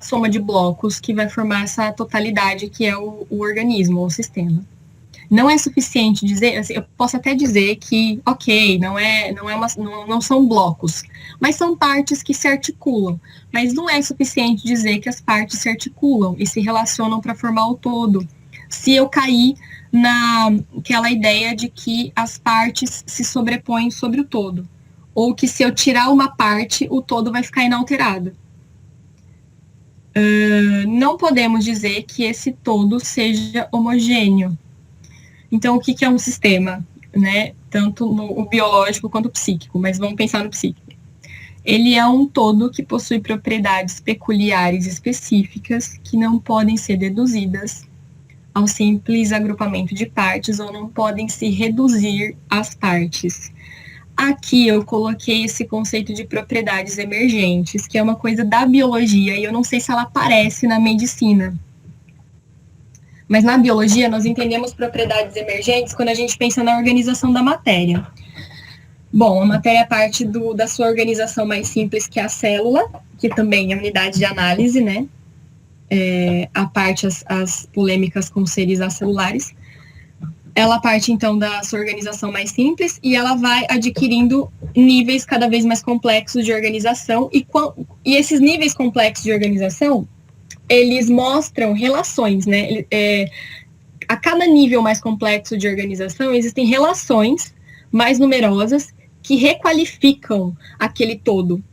soma de blocos que vai formar essa totalidade que é o organismo, ou o sistema. Não é suficiente dizer, eu posso até dizer que, ok, não são blocos, mas são partes que se articulam. Mas não é suficiente dizer que as partes se articulam e se relacionam para formar o todo. Se eu cair naquela ideia de que as partes se sobrepõem sobre o todo, ou que se eu tirar uma parte, o todo vai ficar inalterado. Não podemos dizer que esse todo seja homogêneo. Então, o que é um sistema, né? Tanto no biológico quanto no psíquico, mas vamos pensar no psíquico. Ele é um todo que possui propriedades peculiares específicas que não podem ser deduzidas ao simples agrupamento de partes ou não podem se reduzir às partes. Aqui eu coloquei esse conceito de propriedades emergentes, que é uma coisa da biologia, e eu não sei se ela aparece na medicina. Mas na biologia, nós entendemos propriedades emergentes quando a gente pensa na organização da matéria. Bom, a matéria é parte da sua organização mais simples, que é a célula, que também é unidade de análise, né? A parte as polêmicas com seres acelulares. Ela parte, então, da sua organização mais simples e ela vai adquirindo níveis cada vez mais complexos de organização. E esses níveis complexos de organização, eles mostram relações, né? A cada nível mais complexo de organização, existem relações mais numerosas que requalificam aquele todo.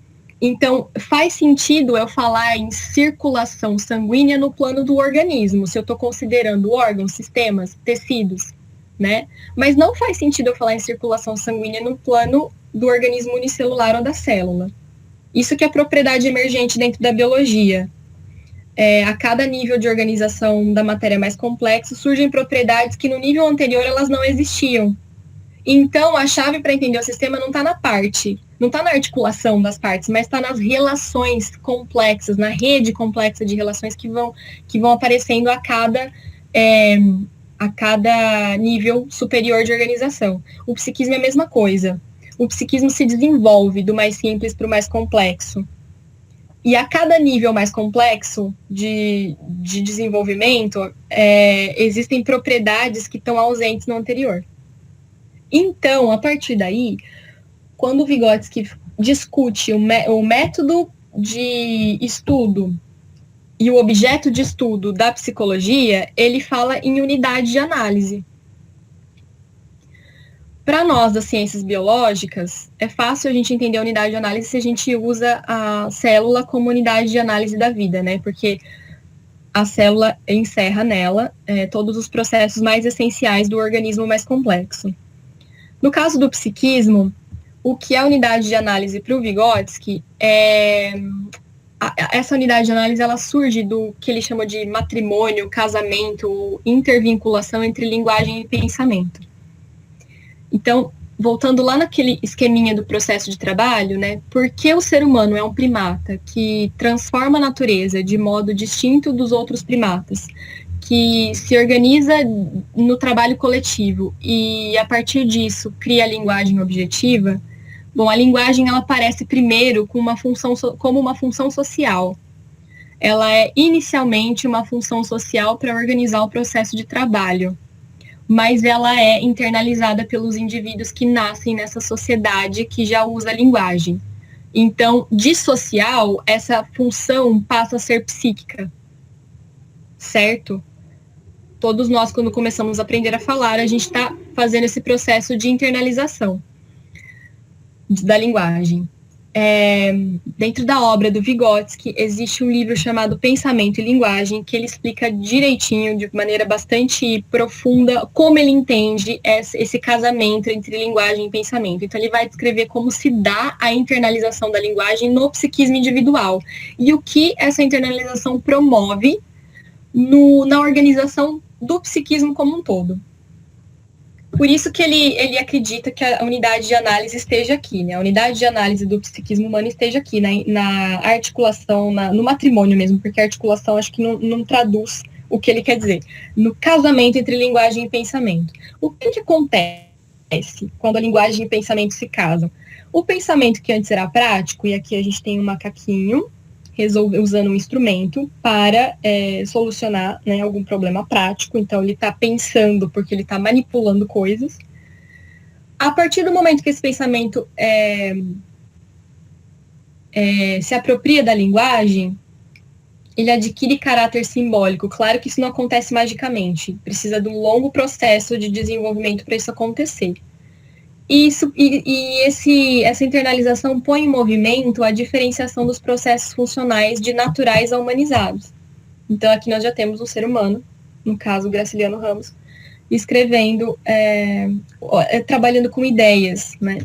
Então, faz sentido eu falar em circulação sanguínea no plano do organismo, se eu estou considerando órgãos, sistemas, tecidos, né? Mas não faz sentido eu falar em circulação sanguínea no plano do organismo unicelular ou da célula. Isso que é propriedade emergente dentro da biologia. A cada nível de organização da matéria mais complexa, surgem propriedades que no nível anterior elas não existiam. Então, a chave para entender o sistema não está na parte, não está na articulação das partes, mas está nas relações complexas, na rede complexa de relações que vão aparecendo a cada nível superior de organização. O psiquismo é a mesma coisa. o psiquismo se desenvolve do mais simples para o mais complexo. E a cada nível mais complexo de desenvolvimento, existem propriedades que estão ausentes no anterior. Então, a partir daí, quando o Vygotsky discute o método de estudo e o objeto de estudo da psicologia, ele fala em unidade de análise. Para nós, das ciências biológicas, é fácil a gente entender a unidade de análise se a gente usa a célula como unidade de análise da vida, né? Porque a célula encerra nela todos os processos mais essenciais do organismo mais complexo. No caso do psiquismo, o que é a unidade de análise para o Vygotsky essa unidade de análise ela surge do que ele chama de matrimônio, casamento, intervinculação entre linguagem e pensamento. Então, voltando lá naquele esqueminha do processo de trabalho, né? Por que o ser humano é um primata que transforma a natureza de modo distinto dos outros primatas, que se organiza no trabalho coletivo e, a partir disso, cria a linguagem objetiva? Bom, a linguagem ela aparece primeiro como uma função social. Ela é inicialmente uma função social para organizar o processo de trabalho, mas ela é internalizada pelos indivíduos que nascem nessa sociedade que já usa a linguagem. Então, de social, essa função passa a ser psíquica, certo? Todos nós, quando começamos a aprender a falar, a gente está fazendo esse processo de internalização da linguagem. Dentro da obra do Vygotsky, existe um livro chamado Pensamento e Linguagem, que ele explica direitinho, de maneira bastante profunda, como ele entende esse casamento entre linguagem e pensamento. Então, ele vai descrever como se dá a internalização da linguagem no psiquismo individual e o que essa internalização promove na organização do psiquismo como um todo. Por isso que ele acredita que a unidade de análise esteja aqui, né? A unidade de análise do psiquismo humano esteja aqui, na articulação, no matrimônio mesmo, porque a articulação acho que não traduz o que ele quer dizer. No casamento entre linguagem e pensamento. O que acontece quando a linguagem e o pensamento se casam? O pensamento que antes era prático, e aqui a gente tem um macaquinho, usando um instrumento para solucionar, né, algum problema prático. Então, ele está pensando porque ele está manipulando coisas. A partir do momento que esse pensamento se apropria da linguagem, ele adquire caráter simbólico. Claro que isso não acontece magicamente. Precisa de um longo processo de desenvolvimento para isso acontecer. Essa internalização põe em movimento a diferenciação dos processos funcionais de naturais a humanizados. Então, aqui nós já temos um ser humano, no caso, Graciliano Ramos, escrevendo, trabalhando com ideias, né?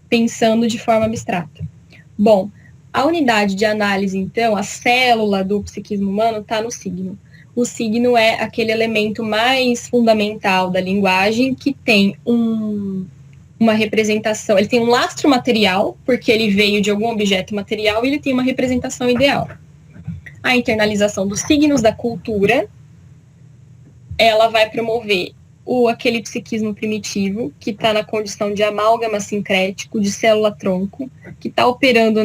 Pensando de forma abstrata. Bom, a unidade de análise, então, a célula do psiquismo humano está no signo. O signo é aquele elemento mais fundamental da linguagem que tem uma representação, ele tem um lastro material, porque ele veio de algum objeto material, e ele tem uma representação ideal. A internalização dos signos da cultura, ela vai promover aquele psiquismo primitivo, que está na condição de amálgama sincrético, de célula-tronco, que está operando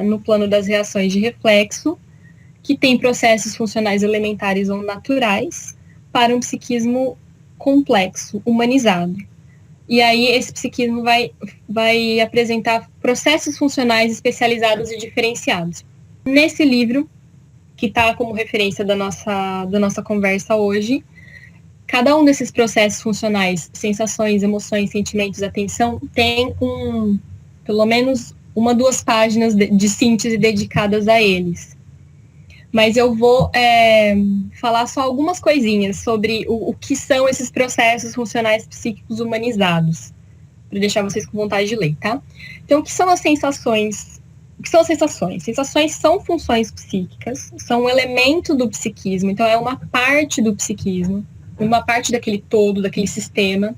no plano das reações de reflexo, que tem processos funcionais elementares ou naturais, para um psiquismo complexo, humanizado. E aí esse psiquismo vai apresentar processos funcionais especializados e diferenciados. Nesse livro, que está como referência da nossa conversa hoje, cada um desses processos funcionais, sensações, emoções, sentimentos, atenção, tem pelo menos 2 páginas de síntese dedicadas a eles. Mas eu vou falar só algumas coisinhas sobre o que são esses processos funcionais psíquicos humanizados, para deixar vocês com vontade de ler, tá? Então, o que são as sensações? O que são as sensações? Sensações são funções psíquicas, são um elemento do psiquismo, então é uma parte do psiquismo, uma parte daquele todo, daquele sistema,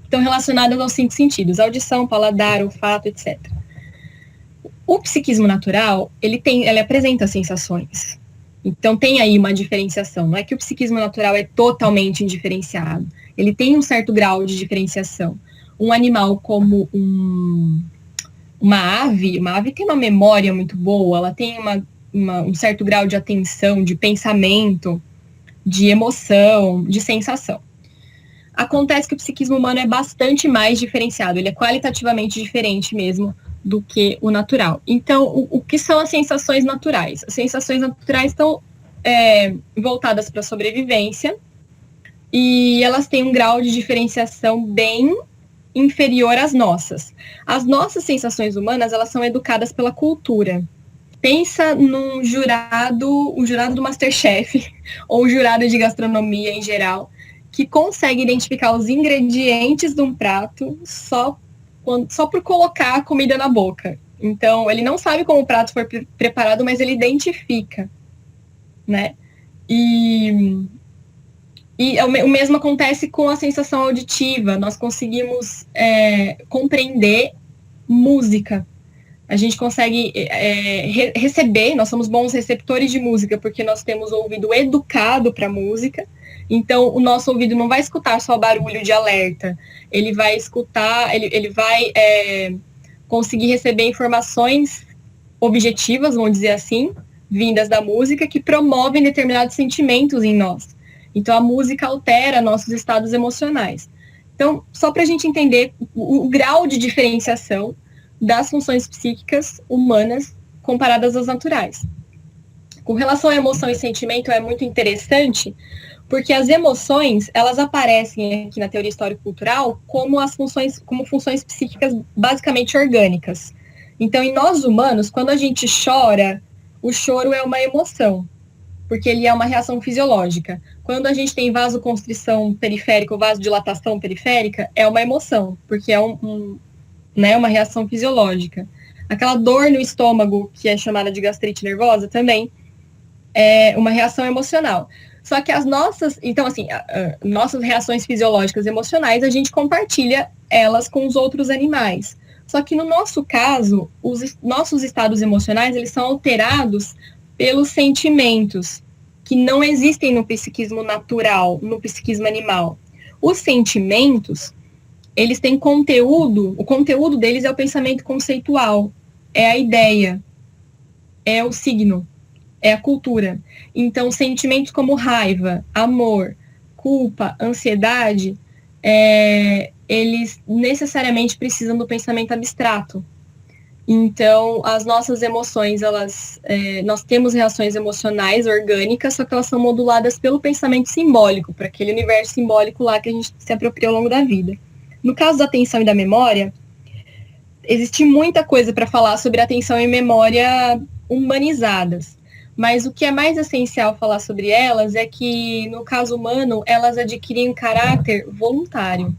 estão relacionadas aos 5 sentidos, audição, paladar, olfato, etc. O psiquismo natural, ele apresenta sensações. Então, tem aí uma diferenciação. Não é que o psiquismo natural é totalmente indiferenciado. Ele tem um certo grau de diferenciação. um animal como uma ave tem uma memória muito boa, ela tem um certo grau de atenção, de pensamento, de emoção, de sensação. Acontece que o psiquismo humano é bastante mais diferenciado, ele é qualitativamente diferente mesmo do que o natural. Então, o que são as sensações naturais? As sensações naturais estão voltadas para a sobrevivência e elas têm um grau de diferenciação bem inferior às nossas. As nossas sensações humanas, elas são educadas pela cultura. Pensa num jurado, um jurado do MasterChef, ou um jurado de gastronomia em geral, que consegue identificar os ingredientes de um prato só por colocar a comida na boca. Então, ele não sabe como o prato foi preparado, mas ele identifica, né? E o mesmo acontece com a sensação auditiva. Nós conseguimos compreender música. A gente consegue receber, nós somos bons receptores de música, porque nós temos o ouvido educado para música. Então, o nosso ouvido não vai escutar só barulho de alerta. Ele vai escutar, ele vai conseguir receber informações objetivas, vamos dizer assim, vindas da música, que promovem determinados sentimentos em nós. Então, a música altera nossos estados emocionais. Então, só para a gente entender o grau de diferenciação das funções psíquicas humanas comparadas às naturais. Com relação à emoção e sentimento, é muito interessante, porque as emoções, elas aparecem aqui na teoria histórico-cultural como funções psíquicas basicamente orgânicas. Então, em nós humanos, quando a gente chora, o choro é uma emoção, porque ele é uma reação fisiológica. Quando a gente tem vasoconstrição periférica ou vasodilatação periférica, é uma emoção, porque é uma reação fisiológica. Aquela dor no estômago, que é chamada de gastrite nervosa, também é uma reação emocional. Só que as nossas reações fisiológicas emocionais, a gente compartilha elas com os outros animais. Só que no nosso caso, os nossos estados emocionais, eles são alterados pelos sentimentos, que não existem no psiquismo natural, no psiquismo animal. Os sentimentos, eles têm conteúdo, o conteúdo deles é o pensamento conceitual, é a ideia, é o signo, é a cultura. Então, sentimentos como raiva, amor, culpa, ansiedade, eles necessariamente precisam do pensamento abstrato. Então, as nossas emoções, nós temos reações emocionais orgânicas, só que elas são moduladas pelo pensamento simbólico, para aquele universo simbólico lá que a gente se apropria ao longo da vida. No caso da atenção e da memória, existe muita coisa para falar sobre atenção e memória humanizadas. Mas o que é mais essencial falar sobre elas é que, no caso humano, elas adquirem um caráter voluntário,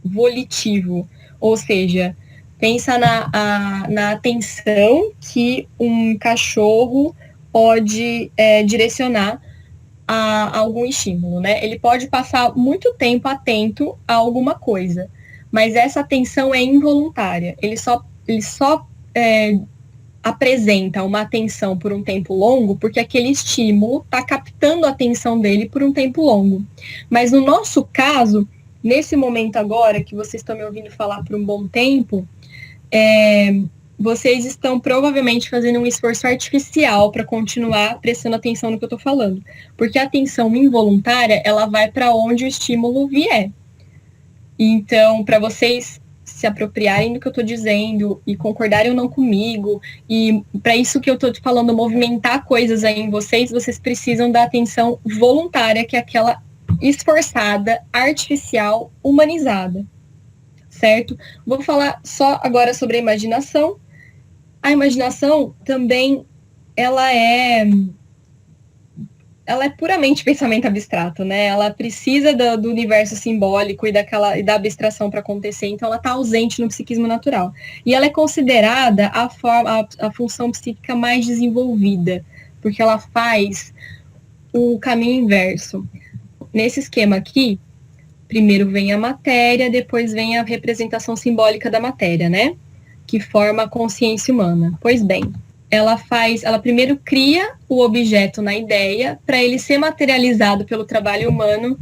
volitivo. Ou seja, pensa na atenção que um cachorro pode direcionar a algum estímulo, né? Ele pode passar muito tempo atento a alguma coisa, mas essa atenção é involuntária. Ele só apresenta uma atenção por um tempo longo porque aquele estímulo está captando a atenção dele por um tempo longo. Mas no nosso caso, nesse momento agora, que vocês estão me ouvindo falar por um bom tempo, vocês estão provavelmente fazendo um esforço artificial para continuar prestando atenção no que eu estou falando. Porque a atenção involuntária, ela vai para onde o estímulo vier. Então, para vocês se apropriarem do que eu estou dizendo e concordarem ou não comigo, e para isso que eu estou te falando, movimentar coisas aí em vocês precisam da atenção voluntária, que é aquela esforçada, artificial, humanizada. Certo? Vou falar só agora sobre a imaginação. A imaginação também, ela é puramente pensamento abstrato, né? Ela precisa do universo simbólico e da abstração para acontecer, então ela está ausente no psiquismo natural. E ela é considerada a função psíquica mais desenvolvida, porque ela faz o caminho inverso. Nesse esquema aqui, primeiro vem a matéria, depois vem a representação simbólica da matéria, né? Que forma a consciência humana. Pois bem, ela primeiro cria o objeto na ideia para ele ser materializado pelo trabalho humano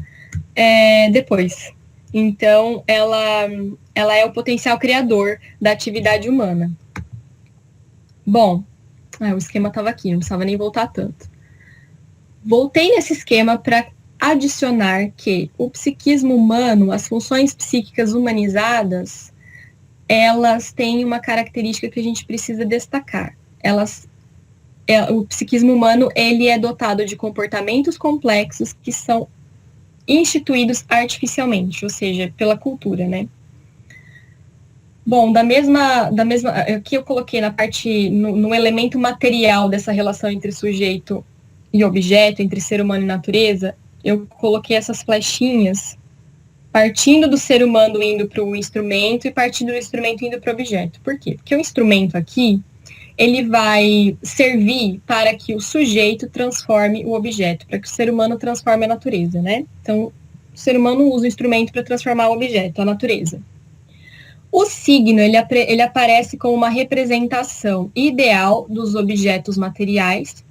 depois. Então, ela é o potencial criador da atividade humana. Bom, o esquema estava aqui, não precisava nem voltar tanto. Voltei nesse esquema para adicionar que o psiquismo humano, as funções psíquicas humanizadas, elas têm uma característica que a gente precisa destacar. O psiquismo humano, ele é dotado de comportamentos complexos que são instituídos artificialmente, ou seja, pela cultura, né? Bom, aqui eu coloquei na parte, no elemento material dessa relação entre sujeito e objeto, entre ser humano e natureza, eu coloquei essas flechinhas partindo do ser humano indo para o instrumento e partindo do instrumento indo para o objeto. Por quê? Porque o instrumento aqui, ele vai servir para que o sujeito transforme o objeto, para que o ser humano transforme a natureza, né? Então, o ser humano usa o instrumento para transformar o objeto, a natureza. O signo, ele aparece como uma representação ideal dos objetos materiais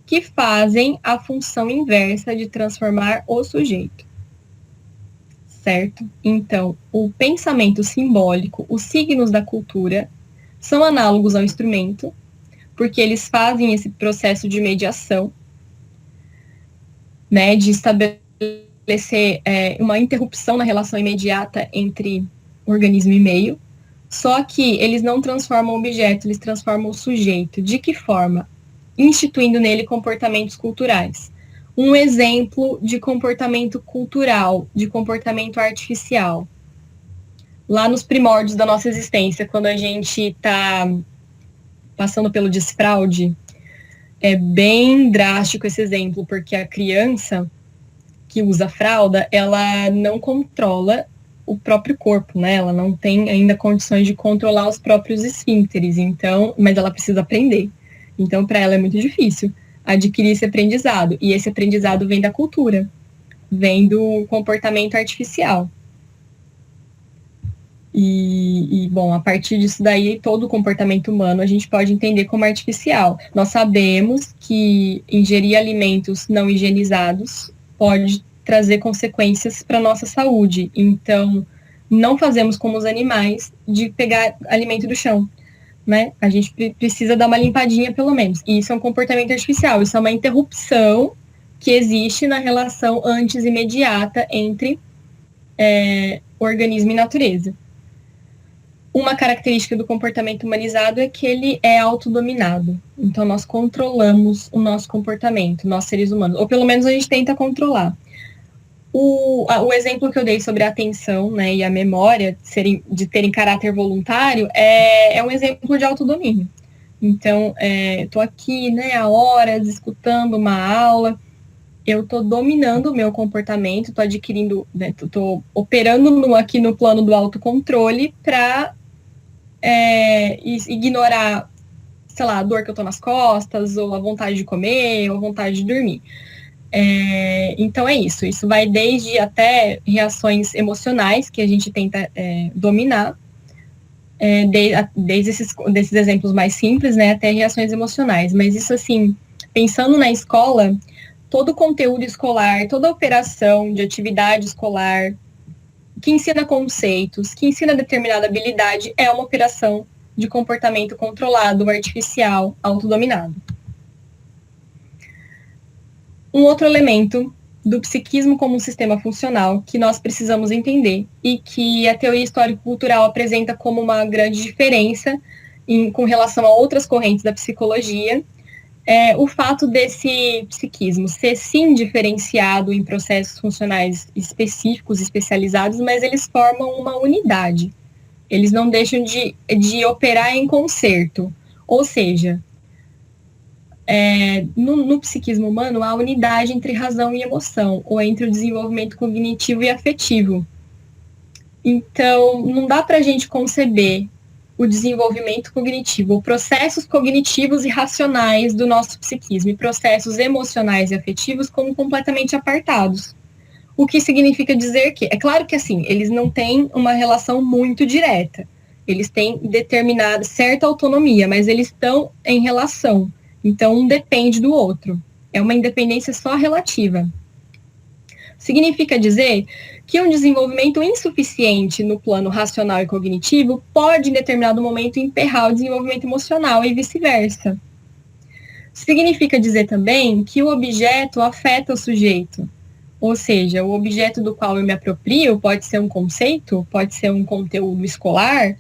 que fazem a função inversa de transformar o sujeito. Certo? Então, o pensamento simbólico, os signos da cultura, são análogos ao instrumento, porque eles fazem esse processo de mediação, né, de estabelecer uma interrupção na relação imediata entre organismo e meio, só que eles não transformam o objeto, eles transformam o sujeito. De que forma? Instituindo nele comportamentos culturais. Um exemplo de comportamento cultural, de comportamento artificial. Lá nos primórdios da nossa existência, quando a gente está passando pelo desfraude, é bem drástico esse exemplo, porque a criança que usa fralda, ela não controla o próprio corpo, né? Ela não tem ainda condições de controlar os próprios esfíncteres, então, mas ela precisa aprender. Então, para ela é muito difícil adquirir esse aprendizado. E esse aprendizado vem da cultura, vem do comportamento artificial. Bom, a partir disso daí, todo o comportamento humano a gente pode entender como artificial. Nós sabemos que ingerir alimentos não higienizados pode trazer consequências para a nossa saúde. Então, não fazemos como os animais de pegar alimento do chão, né? A gente precisa dar uma limpadinha, pelo menos. E isso é um comportamento artificial, isso é uma interrupção que existe na relação antes imediata entre organismo e natureza. Uma característica do comportamento humanizado é que ele é autodominado. Então, nós controlamos o nosso comportamento, nós seres humanos. Ou pelo menos a gente tenta controlar. O exemplo que eu dei sobre a atenção, né, e a memória de terem caráter voluntário é um exemplo de autodomínio. Então, estou aqui, né, há horas escutando uma aula, eu estou dominando o meu comportamento, estou adquirindo, né, estou operando aqui no plano do autocontrole para ignorar, sei lá, a dor que eu estou nas costas, ou a vontade de comer, ou a vontade de dormir. Então é isso. Isso vai desde até reações emocionais que a gente tenta dominar, desde desses exemplos mais simples, né, até reações emocionais. Mas isso, assim, pensando na escola, todo o conteúdo escolar, toda a operação de atividade escolar que ensina conceitos, que ensina determinada habilidade, é uma operação de comportamento controlado, artificial, autodominado. Um outro elemento do psiquismo como um sistema funcional que nós precisamos entender e que a teoria histórico-cultural apresenta como uma grande diferença com relação a outras correntes da psicologia, é o fato desse psiquismo ser sim diferenciado em processos funcionais específicos, especializados, mas eles formam uma unidade. Eles não deixam de operar em concerto. Ou seja, no psiquismo humano, há unidade entre razão e emoção, ou entre o desenvolvimento cognitivo e afetivo. Então, não dá para a gente conceber o desenvolvimento cognitivo, processos cognitivos e racionais do nosso psiquismo e processos emocionais e afetivos como completamente apartados. O que significa dizer que, é claro que assim, eles não têm uma relação muito direta, eles têm determinada certa autonomia, mas eles estão em relação. Então, um depende do outro. É uma independência só relativa. Significa dizer que um desenvolvimento insuficiente no plano racional e cognitivo pode, em determinado momento, emperrar o desenvolvimento emocional e vice-versa. Significa dizer também que o objeto afeta o sujeito. Ou seja, o objeto do qual eu me aproprio pode ser um conceito, pode ser um conteúdo escolar,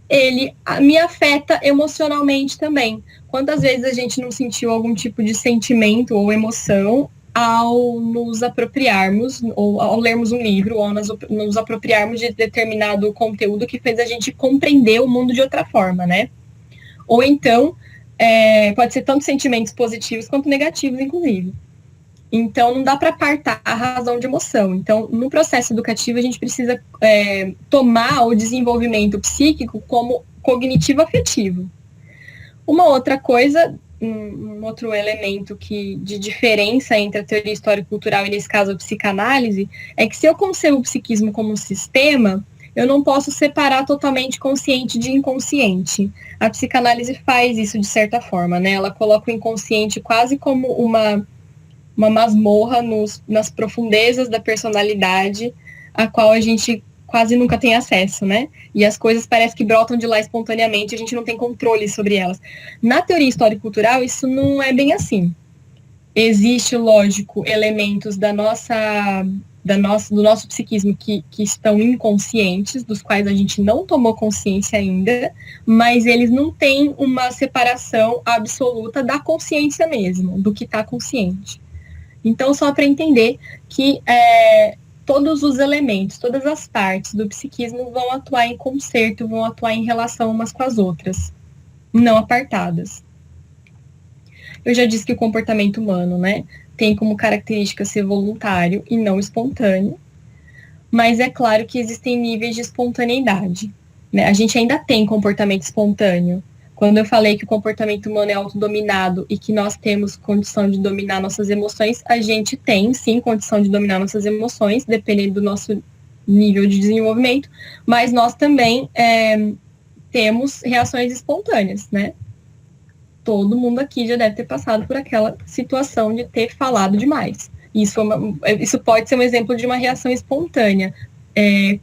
ele me afeta emocionalmente também. Quantas vezes a gente não sentiu algum tipo de sentimento ou emoção ao nos apropriarmos, ou ao lermos um livro, ou ao nos apropriarmos de determinado conteúdo que fez a gente compreender o mundo de outra forma, né? Ou então, pode ser tanto sentimentos positivos quanto negativos, inclusive. Então, não dá para apartar a razão de emoção. Então, no processo educativo, a gente precisa tomar o desenvolvimento psíquico como cognitivo-afetivo. Uma outra coisa, um outro elemento de diferença entre a teoria histórico-cultural e, nesse caso, a psicanálise, é que se eu concebo o psiquismo como um sistema, eu não posso separar totalmente consciente de inconsciente. A psicanálise faz isso de certa forma, né? Ela coloca o inconsciente quase como uma masmorra nas profundezas da personalidade, a qual a gente quase nunca tem acesso, né? E as coisas parecem que brotam de lá espontaneamente, a gente não tem controle sobre elas. Na teoria histórico-cultural, isso não é bem assim. Existe, lógico, elementos do nosso psiquismo que estão inconscientes, dos quais a gente não tomou consciência ainda, mas eles não têm uma separação absoluta da consciência mesmo, do que está consciente. Então, só para entender que todos os elementos, todas as partes do psiquismo vão atuar em concerto, vão atuar em relação umas com as outras, não apartadas. Eu já disse que o comportamento humano, né, tem como característica ser voluntário e não espontâneo, mas é claro que existem níveis de espontaneidade, né? A gente ainda tem comportamento espontâneo. Quando eu falei que o comportamento humano é autodominado e que nós temos condição de dominar nossas emoções, a gente tem, sim, condição de dominar nossas emoções, dependendo do nosso nível de desenvolvimento, mas nós também temos reações espontâneas, né? Todo mundo aqui já deve ter passado por aquela situação de ter falado demais. Isso pode ser um exemplo de uma reação espontânea,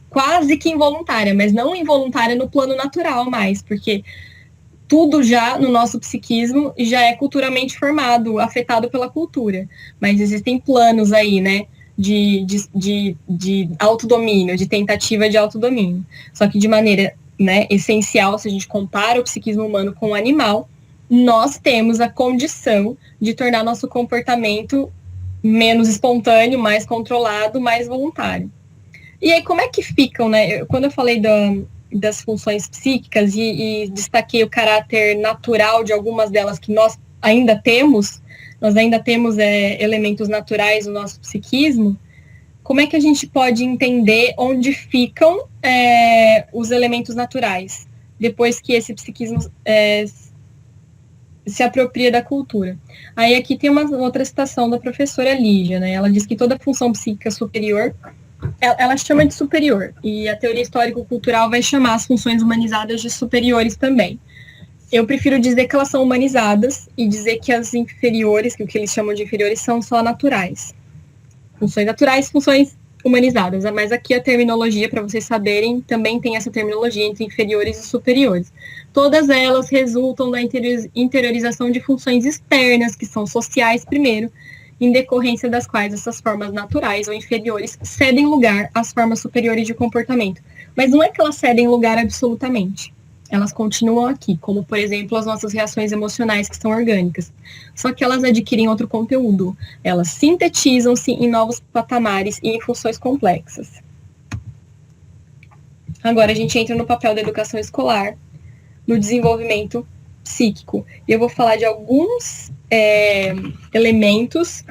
quase que involuntária, mas não involuntária no plano natural mais, porque tudo já no nosso psiquismo já é culturalmente formado, afetado pela cultura. Mas existem planos aí, né, de autodomínio, de tentativa de autodomínio. Só que de maneira, né, essencial, se a gente compara o psiquismo humano com o animal, nós temos a condição de tornar nosso comportamento menos espontâneo, mais controlado, mais voluntário. E aí, como é que ficam, né? Quando eu falei das funções psíquicas e destaquei o caráter natural de algumas delas que nós ainda temos elementos naturais no nosso psiquismo, como é que a gente pode entender onde ficam os elementos naturais, depois que esse psiquismo se apropria da cultura? Aí aqui tem uma outra citação da professora Lígia, né? Ela diz que toda função psíquica superior, ela chama de superior, e a teoria histórico-cultural vai chamar as funções humanizadas de superiores também. Eu prefiro dizer que elas são humanizadas e dizer que as inferiores, que o que eles chamam de inferiores, são só naturais. Funções naturais, funções humanizadas. Mas aqui a terminologia, para vocês saberem, também tem essa terminologia entre inferiores e superiores. Todas elas resultam da interiorização de funções externas, que são sociais primeiro, em decorrência das quais essas formas naturais ou inferiores cedem lugar às formas superiores de comportamento. Mas não é que elas cedem lugar absolutamente. Elas continuam aqui, como, por exemplo, as nossas reações emocionais, que são orgânicas. Só que elas adquirem outro conteúdo. Elas sintetizam-se em novos patamares e em funções complexas. Agora a gente entra no papel da educação escolar, no desenvolvimento psíquico. E eu vou falar de alguns elementos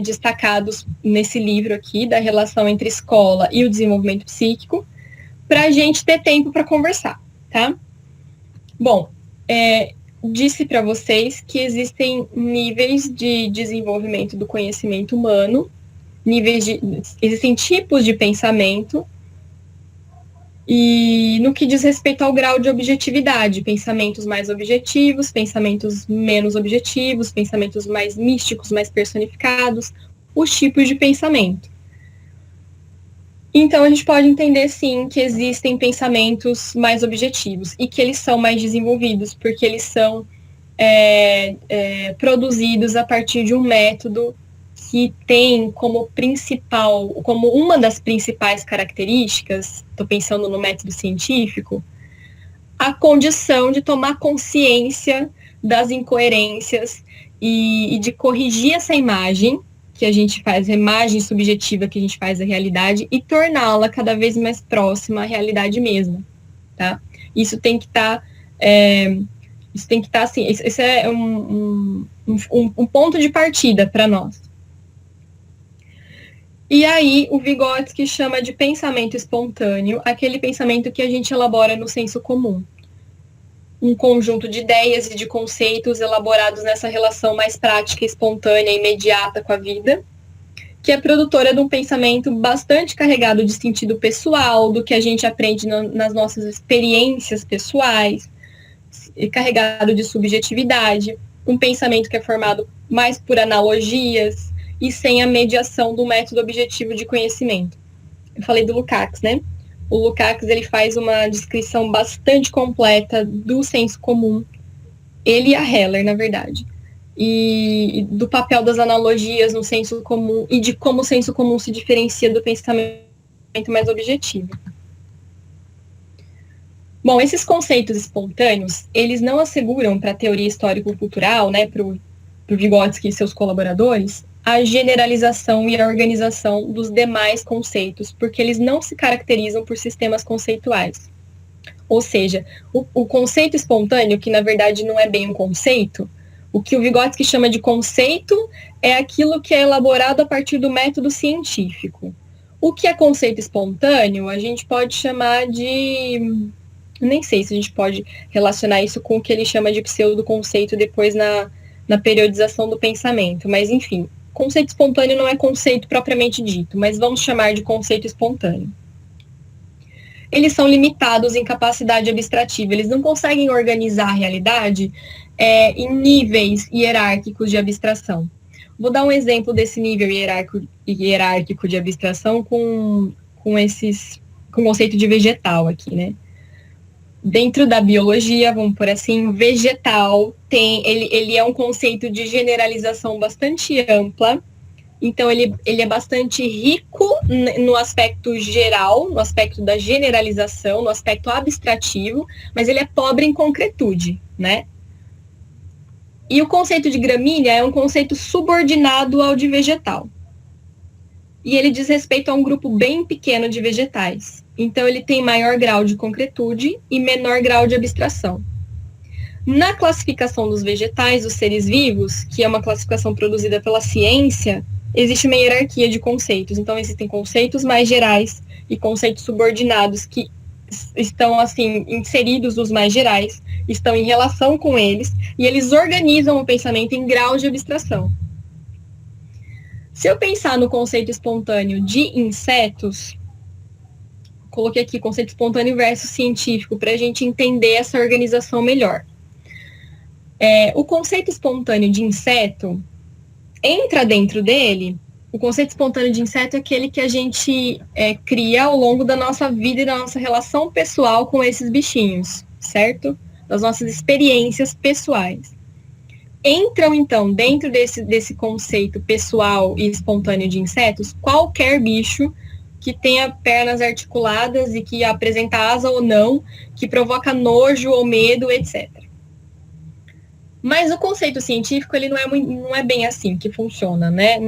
destacados nesse livro aqui, da relação entre escola e o desenvolvimento psíquico, para a gente ter tempo para conversar, tá? Bom, disse para vocês que existem níveis de desenvolvimento do conhecimento humano, existem tipos de pensamento, e no que diz respeito ao grau de objetividade, pensamentos mais objetivos, pensamentos menos objetivos, pensamentos mais místicos, mais personificados, os tipos de pensamento. Então, a gente pode entender, sim, que existem pensamentos mais objetivos e que eles são mais desenvolvidos, porque eles são produzidos a partir de um método que tem como uma das principais características, estou pensando no método científico, a condição de tomar consciência das incoerências e de corrigir essa imagem que a gente faz, a imagem subjetiva que a gente faz da realidade e torná-la cada vez mais próxima à realidade mesma, tá? Isso tem que estar, assim, isso é um ponto de partida para nós. E aí, o Vygotsky chama de pensamento espontâneo aquele pensamento que a gente elabora no senso comum. Um conjunto de ideias e de conceitos elaborados nessa relação mais prática, espontânea e imediata com a vida, que é produtora de um pensamento bastante carregado de sentido pessoal, do que a gente aprende nas nossas experiências pessoais, carregado de subjetividade, um pensamento que é formado mais por analogias e sem a mediação do método objetivo de conhecimento. Eu falei do Lukács, né? O Lukács, ele faz uma descrição bastante completa do senso comum, ele e a Heller, na verdade, e do papel das analogias no senso comum e de como o senso comum se diferencia do pensamento mais objetivo. Bom, esses conceitos espontâneos, eles não asseguram para a teoria histórico-cultural, né, para o Vygotsky e seus colaboradores, a generalização e a organização dos demais conceitos, porque eles não se caracterizam por sistemas conceituais. Ou seja, o conceito espontâneo, que na verdade não é bem um conceito, o que o Vygotsky chama de conceito é aquilo que é elaborado a partir do método científico. O que é conceito espontâneo, a gente pode chamar de... Nem sei se a gente pode relacionar isso com o que ele chama de pseudo-conceito depois na periodização do pensamento, mas enfim, conceito espontâneo não é conceito propriamente dito, mas vamos chamar de conceito espontâneo. Eles são limitados em capacidade abstrativa, eles não conseguem organizar a realidade em níveis hierárquicos de abstração. Vou dar um exemplo desse nível hierárquico de abstração com o conceito de vegetal aqui, né? Dentro da biologia, vamos por assim, vegetal ele é um conceito de generalização bastante ampla, então ele é bastante rico no aspecto geral, no aspecto da generalização, no aspecto abstrativo, mas ele é pobre em concretude, né? E o conceito de gramínea é um conceito subordinado ao de vegetal. E ele diz respeito a um grupo bem pequeno de vegetais. Então, ele tem maior grau de concretude e menor grau de abstração. Na classificação dos vegetais, dos seres vivos, que é uma classificação produzida pela ciência, existe uma hierarquia de conceitos. Então, existem conceitos mais gerais e conceitos subordinados que estão, assim, inseridos nos mais gerais, estão em relação com eles, e eles organizam o pensamento em graus de abstração. Se eu pensar no conceito espontâneo de insetos, coloquei aqui conceito espontâneo versus científico, para a gente entender essa organização melhor. O conceito espontâneo de inseto entra dentro dele. O conceito espontâneo de inseto é aquele que a gente cria ao longo da nossa vida e da nossa relação pessoal com esses bichinhos, certo? Das nossas experiências pessoais. Entram, então, dentro desse conceito pessoal e espontâneo de insetos, qualquer bicho que tenha pernas articuladas e que apresenta asa ou não, que provoca nojo ou medo, etc. Mas o conceito científico, ele não é bem assim que funciona, né?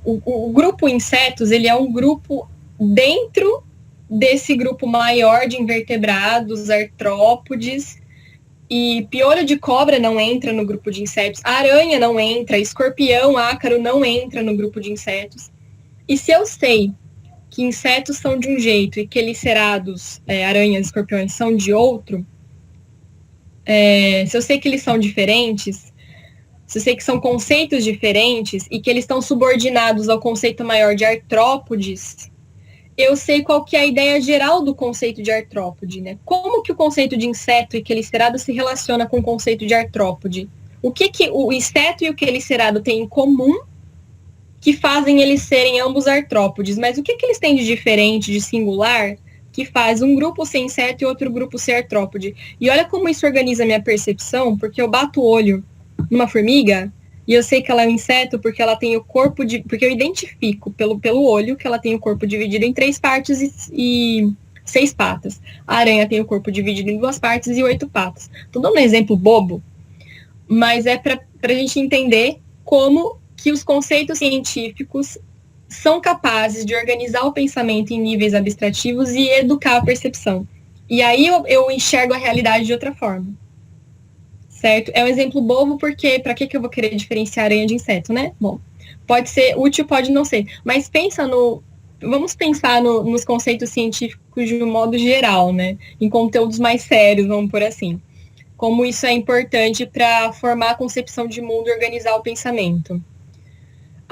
O grupo insetos, ele é um grupo dentro desse grupo maior de invertebrados, artrópodes, e piolho de cobra não entra no grupo de insetos, aranha não entra, escorpião, ácaro não entra no grupo de insetos. E se eu sei que insetos são de um jeito e que elicerados, aranhas, escorpiões, são de outro, se eu sei que eles são diferentes, se eu sei que são conceitos diferentes e que eles estão subordinados ao conceito maior de artrópodes, eu sei qual que é a ideia geral do conceito de artrópode, né? Como que o conceito de inseto e quelicerado se relaciona com o conceito de artrópode? O que o inseto e o quelicerado têm em comum que fazem eles serem ambos artrópodes. Mas o que eles têm de diferente, de singular, que faz um grupo ser inseto e outro grupo ser artrópode? E olha como isso organiza a minha percepção, porque eu bato o olho numa formiga e eu sei que ela é um inseto porque ela tem o corpo porque eu identifico pelo olho que ela tem o corpo dividido em 3 partes e 6 patas. A aranha tem o corpo dividido em 2 partes e 8 patas. Tô dando um exemplo bobo, mas é para a gente entender como que os conceitos científicos são capazes de organizar o pensamento em níveis abstrativos e educar a percepção. E aí eu enxergo a realidade de outra forma. Certo? É um exemplo bobo porque para que eu vou querer diferenciar aranha de inseto, né? Bom, pode ser útil, pode não ser. Mas vamos pensar nos conceitos científicos de um modo geral, né? Em conteúdos mais sérios, vamos por assim. Como isso é importante para formar a concepção de mundo e organizar o pensamento.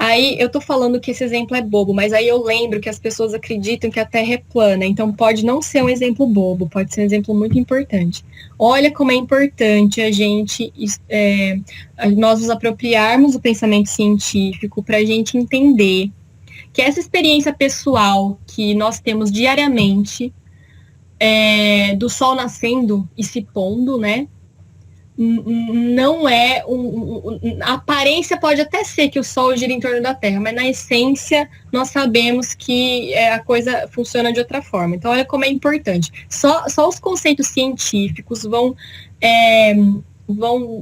Aí eu tô falando que esse exemplo é bobo, mas aí eu lembro que as pessoas acreditam que a Terra é plana, então pode não ser um exemplo bobo, pode ser um exemplo muito importante. Olha como é importante a gente, nós nos apropriarmos do pensamento científico para a gente entender que essa experiência pessoal que nós temos diariamente, do sol nascendo e se pondo, né? Não é a aparência pode até ser que o Sol gira em torno da Terra, mas na essência nós sabemos que a coisa funciona de outra forma. Então olha como é importante. Só os conceitos científicos vão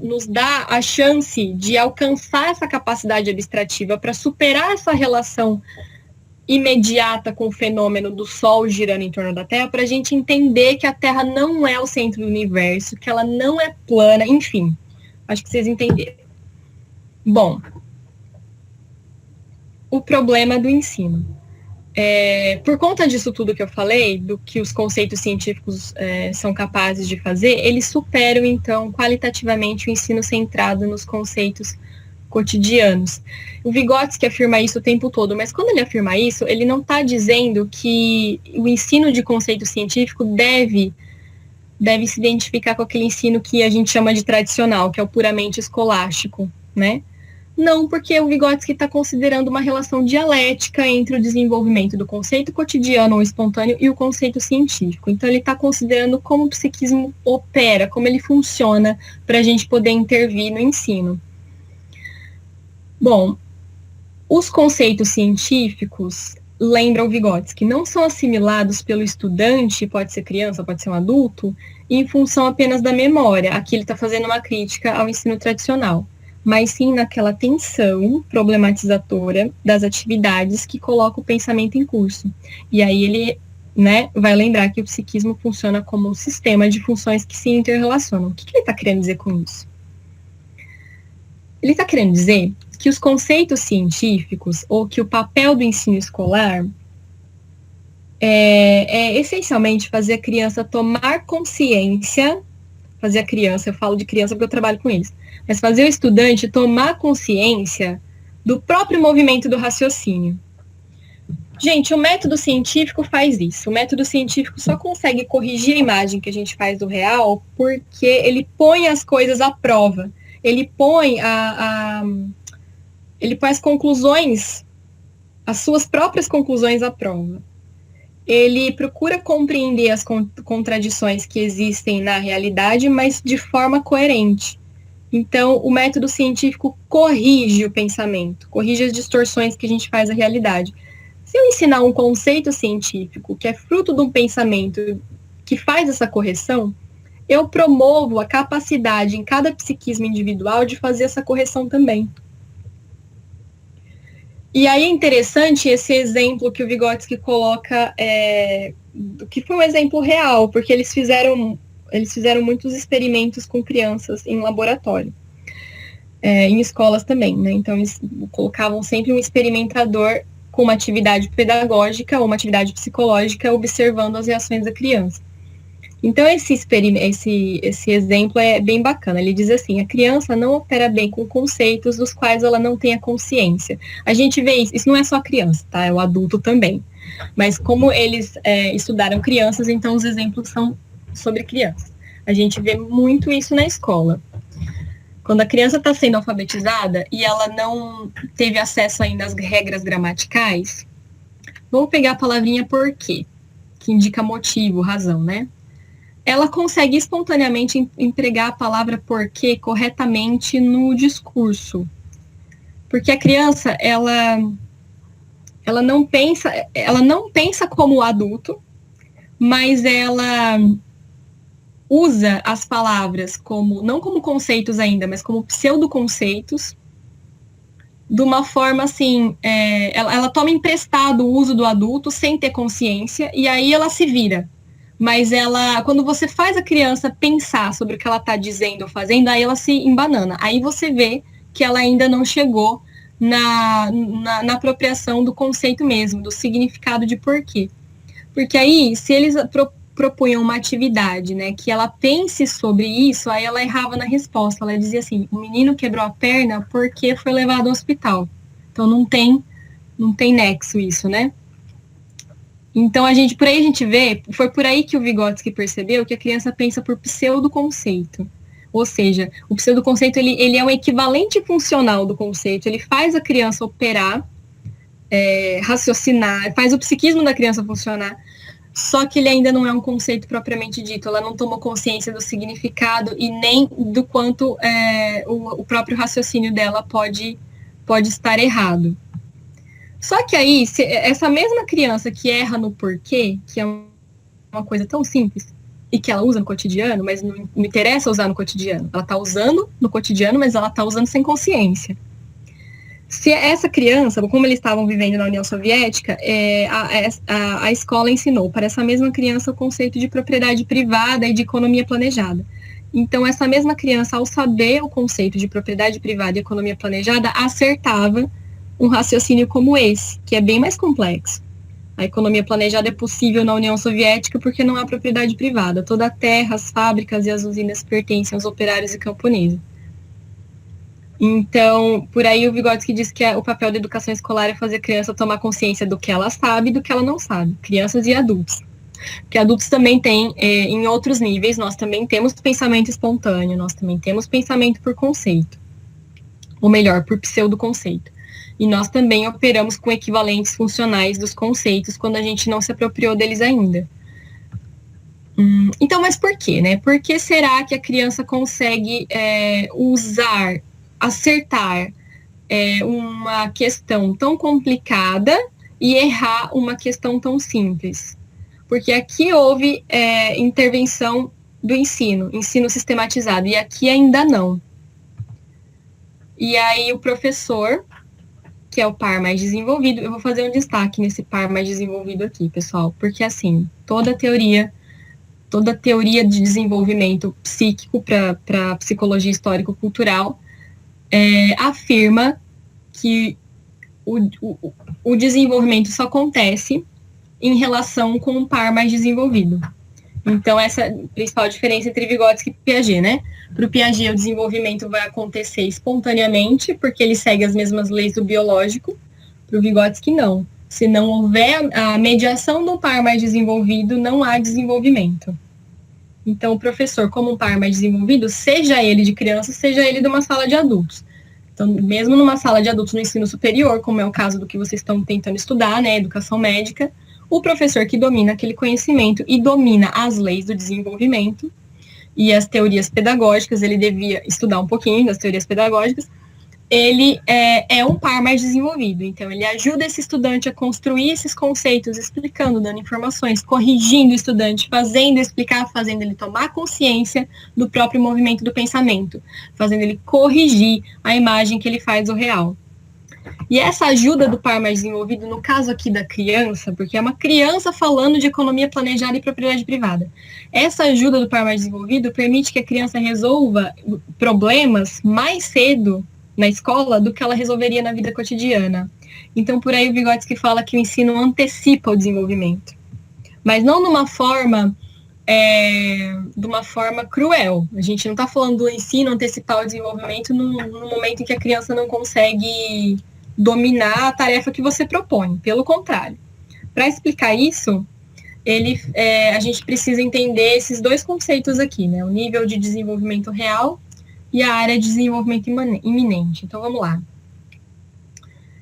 nos dar a chance de alcançar essa capacidade abstrativa para superar essa relação imediata com o fenômeno do Sol girando em torno da Terra, para a gente entender que a Terra não é o centro do universo, que ela não é plana, enfim. Acho que vocês entenderam. Bom, o problema do ensino. Por conta disso tudo que eu falei, do que os conceitos científicos são capazes de fazer, eles superam, então, qualitativamente o ensino centrado nos conceitos cotidianos. O Vygotsky afirma isso o tempo todo, mas quando ele afirma isso, ele não está dizendo que o ensino de conceito científico deve se identificar com aquele ensino que a gente chama de tradicional, que é o puramente escolástico, né? Não, porque o Vygotsky está considerando uma relação dialética entre o desenvolvimento do conceito cotidiano ou espontâneo e o conceito científico. Então, ele está considerando como o psiquismo opera, como ele funciona para a gente poder intervir no ensino. Bom, os conceitos científicos, lembra o Vygotsky, não são assimilados pelo estudante, pode ser criança, pode ser um adulto, em função apenas da memória. Aqui ele está fazendo uma crítica ao ensino tradicional, mas sim naquela tensão problematizadora das atividades que coloca o pensamento em curso. E aí ele vai lembrar que o psiquismo funciona como um sistema de funções que se interrelacionam. O que ele está querendo dizer com isso? Ele está querendo dizer que os conceitos científicos, ou que o papel do ensino escolar é essencialmente fazer a criança tomar consciência, eu falo de criança porque eu trabalho com eles, mas fazer o estudante tomar consciência do próprio movimento do raciocínio. Gente, o método científico faz isso. O método científico só consegue corrigir a imagem que a gente faz do real porque ele põe as coisas à prova. Ele põe as conclusões, as suas próprias conclusões à prova. Ele procura compreender as contradições que existem na realidade, mas de forma coerente. Então, o método científico corrige o pensamento, corrige as distorções que a gente faz da realidade. Se eu ensinar um conceito científico que é fruto de um pensamento que faz essa correção, eu promovo a capacidade em cada psiquismo individual de fazer essa correção também. E aí é interessante esse exemplo que o Vygotsky coloca, que foi um exemplo real, porque eles fizeram muitos experimentos com crianças em laboratório, em escolas também, né? Então eles colocavam sempre um experimentador com uma atividade pedagógica ou uma atividade psicológica observando as reações da criança. Então, esse exemplo é bem bacana. Ele diz assim, a criança não opera bem com conceitos dos quais ela não tem a consciência. A gente vê isso não é só a criança, tá? É o adulto também. Mas como eles estudaram crianças, então os exemplos são sobre crianças. A gente vê muito isso na escola. Quando a criança está sendo alfabetizada e ela não teve acesso ainda às regras gramaticais, vamos pegar a palavrinha porquê, que indica motivo, razão, né? Ela consegue espontaneamente empregar a palavra porquê corretamente no discurso. Porque a criança, ela não pensa como adulto, mas ela usa as palavras não como conceitos ainda, mas como pseudoconceitos, de uma forma assim, ela toma emprestado o uso do adulto sem ter consciência, e aí ela se vira. Mas quando você faz a criança pensar sobre o que ela está dizendo ou fazendo, aí ela se embanana. Aí você vê que ela ainda não chegou na apropriação do conceito mesmo, do significado de porquê. Porque aí, se eles propunham uma atividade, né, que ela pense sobre isso, aí ela errava na resposta. Ela dizia assim: o menino quebrou a perna porque foi levado ao hospital. Então não tem nexo isso, né? Então por aí a gente vê, foi por aí que o Vygotsky percebeu que a criança pensa por pseudoconceito. Ou seja, o pseudoconceito ele é um equivalente funcional do conceito, ele faz a criança operar, raciocinar, faz o psiquismo da criança funcionar, só que ele ainda não é um conceito propriamente dito, ela não tomou consciência do significado e nem do quanto o próprio raciocínio dela pode estar errado. Só que aí, essa mesma criança que erra no porquê, que é uma coisa tão simples, e que ela usa no cotidiano, mas não interessa usar no cotidiano, ela está usando no cotidiano, mas ela está usando sem consciência. Se essa criança, como eles estavam vivendo na União Soviética, a escola ensinou para essa mesma criança o conceito de propriedade privada e de economia planejada. Então, essa mesma criança, ao saber o conceito de propriedade privada e economia planejada, acertava um raciocínio como esse, que é bem mais complexo. A economia planejada é possível na União Soviética porque não há propriedade privada. Toda a terra, as fábricas e as usinas pertencem aos operários e camponeses. Então, por aí o Vygotsky diz que o papel da educação escolar é fazer a criança tomar consciência do que ela sabe e do que ela não sabe, crianças e adultos. Porque adultos também têm, em outros níveis, nós também temos pensamento espontâneo, nós também temos pensamento por conceito, ou melhor, por pseudoconceito. E nós também operamos com equivalentes funcionais dos conceitos quando a gente não se apropriou deles ainda. Então, mas por quê, né? Por que será que a criança consegue acertar uma questão tão complicada e errar uma questão tão simples? Porque aqui houve intervenção do ensino sistematizado, e aqui ainda não. E aí o professor, que é o par mais desenvolvido, eu vou fazer um destaque nesse par mais desenvolvido aqui, pessoal, porque assim, toda teoria de desenvolvimento psíquico para psicologia histórico-cultural afirma que o desenvolvimento só acontece em relação com um par mais desenvolvido. Então, essa é a principal diferença entre Vygotsky e Piaget, né? Para o Piaget, o desenvolvimento vai acontecer espontaneamente, porque ele segue as mesmas leis do biológico. Para o Vygotsky, não. Se não houver a mediação do par mais desenvolvido, não há desenvolvimento. Então, o professor, como um par mais desenvolvido, seja ele de criança, seja ele de uma sala de adultos. Então, mesmo numa sala de adultos no ensino superior, como é o caso do que vocês estão tentando estudar, né, educação médica, o professor que domina aquele conhecimento e domina as leis do desenvolvimento e as teorias pedagógicas, ele devia estudar um pouquinho das teorias pedagógicas, ele é um par mais desenvolvido. Então, ele ajuda esse estudante a construir esses conceitos, explicando, dando informações, corrigindo o estudante, fazendo explicar, fazendo ele tomar consciência do próprio movimento do pensamento, fazendo ele corrigir a imagem que ele faz do real. E essa ajuda do par mais desenvolvido, no caso aqui da criança, porque é uma criança falando de economia planejada e propriedade privada, essa ajuda do par mais desenvolvido permite que a criança resolva problemas mais cedo na escola do que ela resolveria na vida cotidiana. Então, por aí o Vygotsky fala que o ensino antecipa o desenvolvimento, mas não de uma forma cruel. A gente não está falando do ensino antecipar o desenvolvimento no momento em que a criança não consegue dominar a tarefa que você propõe. Pelo contrário. Para explicar isso, a gente precisa entender esses dois conceitos aqui, né? O nível de desenvolvimento real e a área de desenvolvimento iminente. Então, vamos lá.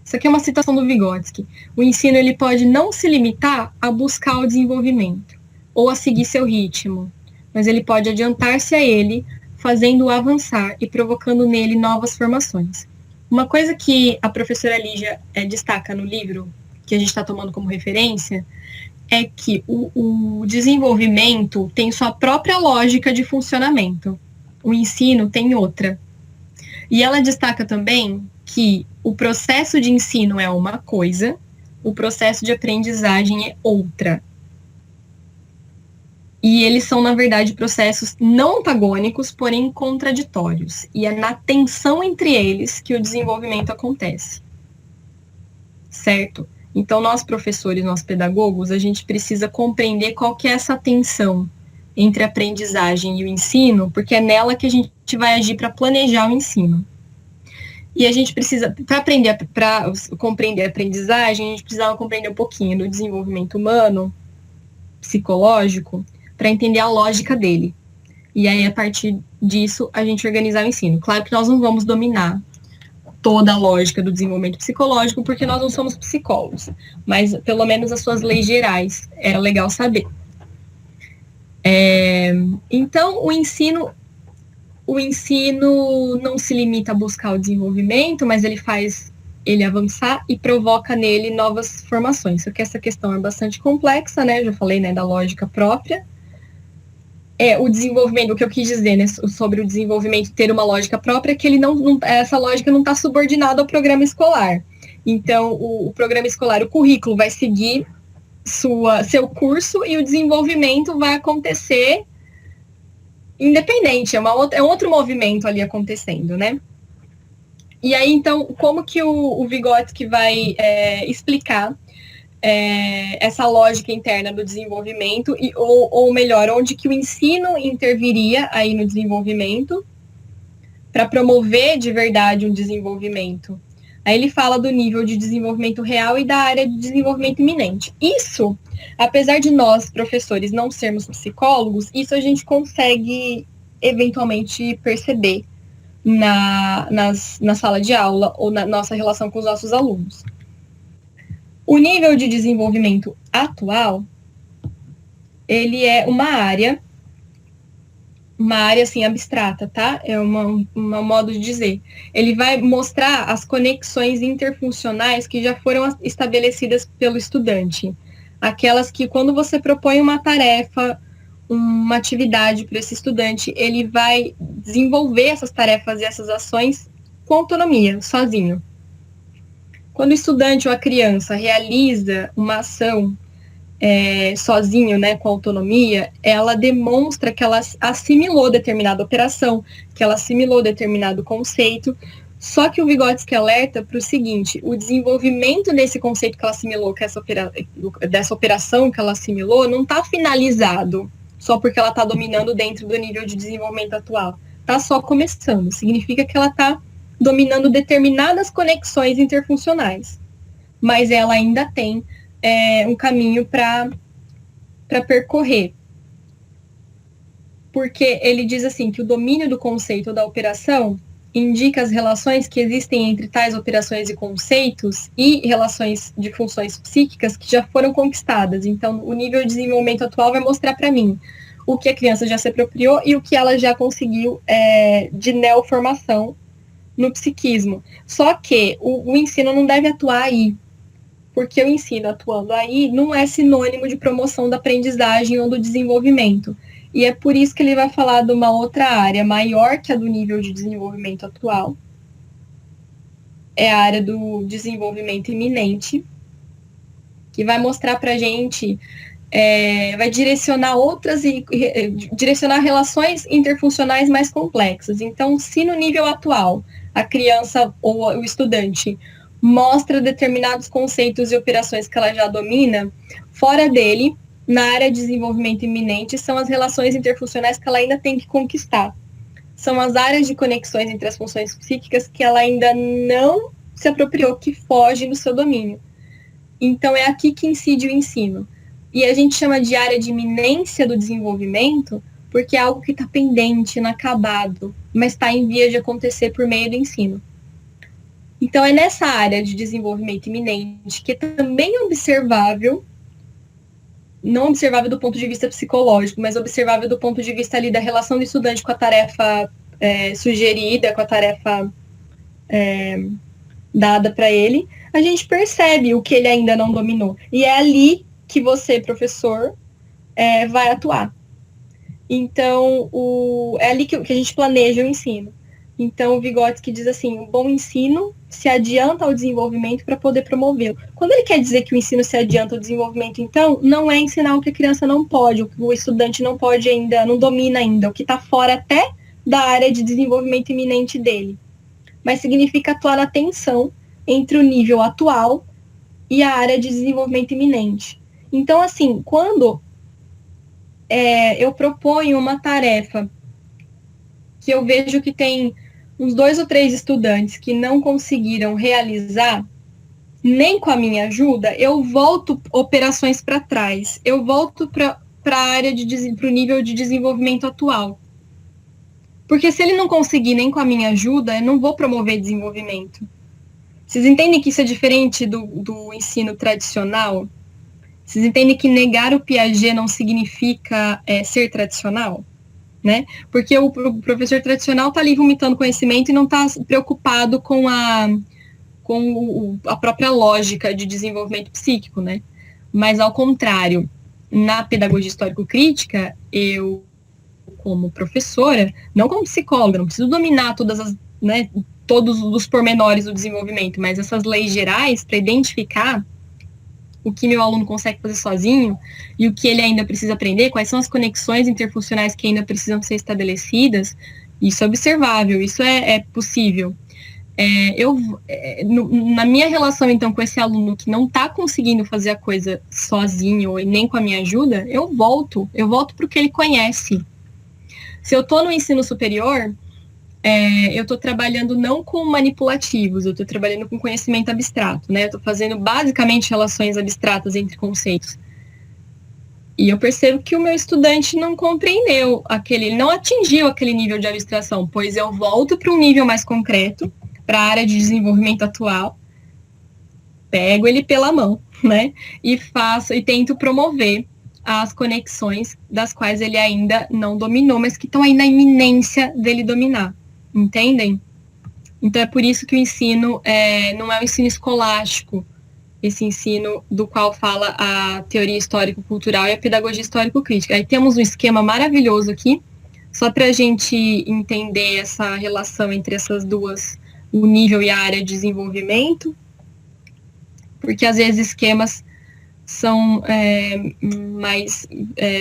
Isso aqui é uma citação do Vygotsky. O ensino ele pode não se limitar a buscar o desenvolvimento ou a seguir seu ritmo, mas ele pode adiantar-se a ele, fazendo-o avançar e provocando nele novas formações. Uma coisa que a professora Lígia destaca no livro, que a gente está tomando como referência, é que o desenvolvimento tem sua própria lógica de funcionamento. O ensino tem outra. E ela destaca também que o processo de ensino é uma coisa, o processo de aprendizagem é outra. E eles são, na verdade, processos não antagônicos, porém contraditórios. E é na tensão entre eles que o desenvolvimento acontece. Certo? Então, nós professores, nós pedagogos, a gente precisa compreender qual que é essa tensão entre a aprendizagem e o ensino, porque é nela que a gente vai agir para planejar o ensino. E a gente precisa, para compreender a aprendizagem, a gente precisava compreender um pouquinho do desenvolvimento humano, psicológico, para entender a lógica dele. E aí, a partir disso, a gente organizar o ensino. Claro que nós não vamos dominar toda a lógica do desenvolvimento psicológico, porque nós não somos psicólogos, mas pelo menos as suas leis gerais era legal saber. Então, o ensino não se limita a buscar o desenvolvimento, mas ele faz ele avançar e provoca nele novas formações. Só que essa questão é bastante complexa, né? Eu já falei, né, da lógica própria. O desenvolvimento, o que eu quis dizer, né, sobre o desenvolvimento ter uma lógica própria, é que ele essa lógica não está subordinada ao programa escolar. Então, o programa escolar, o currículo vai seguir seu curso e o desenvolvimento vai acontecer independente, é um outro movimento ali acontecendo, né? E aí, então, como que o Vygotsky vai explicar essa lógica interna do desenvolvimento, ou melhor, onde que o ensino interviria aí no desenvolvimento para promover de verdade um desenvolvimento? Aí ele fala do nível de desenvolvimento real e da área de desenvolvimento iminente. Isso, apesar de nós, professores, não sermos psicólogos, isso a gente consegue eventualmente perceber na sala de aula ou na nossa relação com os nossos alunos. O nível de desenvolvimento atual, ele é uma área assim abstrata, tá? É um modo de dizer. Ele vai mostrar as conexões interfuncionais que já foram estabelecidas pelo estudante. Aquelas que, quando você propõe uma tarefa, uma atividade para esse estudante, ele vai desenvolver essas tarefas e essas ações com autonomia, sozinho. Quando o estudante ou a criança realiza uma ação sozinho, né, com autonomia, ela demonstra que ela assimilou determinada operação, que ela assimilou determinado conceito. Só que o Vygotsky alerta para o seguinte: o desenvolvimento desse conceito que ela assimilou, dessa operação que ela assimilou, não está finalizado só porque ela está dominando dentro do nível de desenvolvimento atual. Está só começando. Significa que ela está dominando determinadas conexões interfuncionais. Mas ela ainda tem um caminho para percorrer. Porque ele diz assim, que o domínio do conceito ou da operação indica as relações que existem entre tais operações e conceitos e relações de funções psíquicas que já foram conquistadas. Então, o nível de desenvolvimento atual vai mostrar para mim o que a criança já se apropriou e o que ela já conseguiu de neoformação no psiquismo. Só que o ensino não deve atuar aí, porque o ensino atuando aí não é sinônimo de promoção da aprendizagem ou do desenvolvimento. E é por isso que ele vai falar de uma outra área maior que a do nível de desenvolvimento atual. É a área do desenvolvimento iminente, que vai mostrar para a gente, vai direcionar direcionar relações interfuncionais mais complexas. Então, se no nível atual a criança ou o estudante mostra determinados conceitos e operações que ela já domina, fora dele, na área de desenvolvimento iminente, são as relações interfuncionais que ela ainda tem que conquistar. São as áreas de conexões entre as funções psíquicas que ela ainda não se apropriou, que fogem do seu domínio. Então, é aqui que incide o ensino. E a gente chama de área de iminência do desenvolvimento, porque é algo que está pendente, inacabado, mas está em via de acontecer por meio do ensino. Então, é nessa área de desenvolvimento iminente que é também observável, não observável do ponto de vista psicológico, mas observável do ponto de vista ali da relação do estudante com a tarefa sugerida, com a tarefa dada para ele, a gente percebe o que ele ainda não dominou. E é ali que você, professor, vai atuar. Então, é ali que a gente planeja o ensino. Então, o Vygotsky diz assim, o bom ensino se adianta ao desenvolvimento para poder promovê-lo. Quando ele quer dizer que o ensino se adianta ao desenvolvimento, então, não é ensinar o que a criança não pode, o que o estudante não pode ainda, não domina ainda, o que está fora até da área de desenvolvimento iminente dele. Mas significa atuar na tensão entre o nível atual e a área de desenvolvimento iminente. Então, assim, quando eu proponho uma tarefa que eu vejo que tem uns 2 ou 3 estudantes que não conseguiram realizar, nem com a minha ajuda, eu volto operações para trás, eu volto para a área para o nível de desenvolvimento atual. Porque se ele não conseguir nem com a minha ajuda, eu não vou promover desenvolvimento. Vocês entendem que isso é diferente do ensino tradicional? Vocês entendem que negar o Piaget não significa ser tradicional? Né? Porque o professor tradicional está ali vomitando conhecimento e não está preocupado com a própria lógica de desenvolvimento psíquico, né? Mas, ao contrário, na pedagogia histórico-crítica, eu, como professora, não como psicóloga, não preciso dominar todos os pormenores do desenvolvimento, mas essas leis gerais para identificar o que meu aluno consegue fazer sozinho e o que ele ainda precisa aprender, quais são as conexões interfuncionais que ainda precisam ser estabelecidas, isso é observável, isso é possível. Na minha relação, então, com esse aluno que não está conseguindo fazer a coisa sozinho e nem com a minha ajuda, eu volto para o que ele conhece. Se eu estou no ensino superior, eu estou trabalhando não com manipulativos, eu estou trabalhando com conhecimento abstrato, né? Eu estou fazendo basicamente relações abstratas entre conceitos. E eu percebo que o meu estudante não compreendeu ele não atingiu aquele nível de abstração, pois eu volto para um nível mais concreto, para a área de desenvolvimento atual, pego ele pela mão, né? E tento promover as conexões das quais ele ainda não dominou, mas que estão aí na iminência dele dominar. Entendem? Então é por isso que o ensino não é o ensino escolástico, esse ensino do qual fala a teoria histórico-cultural e a pedagogia histórico-crítica. Aí temos um esquema maravilhoso aqui, só para a gente entender essa relação entre essas duas, o nível e a área de desenvolvimento, porque às vezes esquemas são mais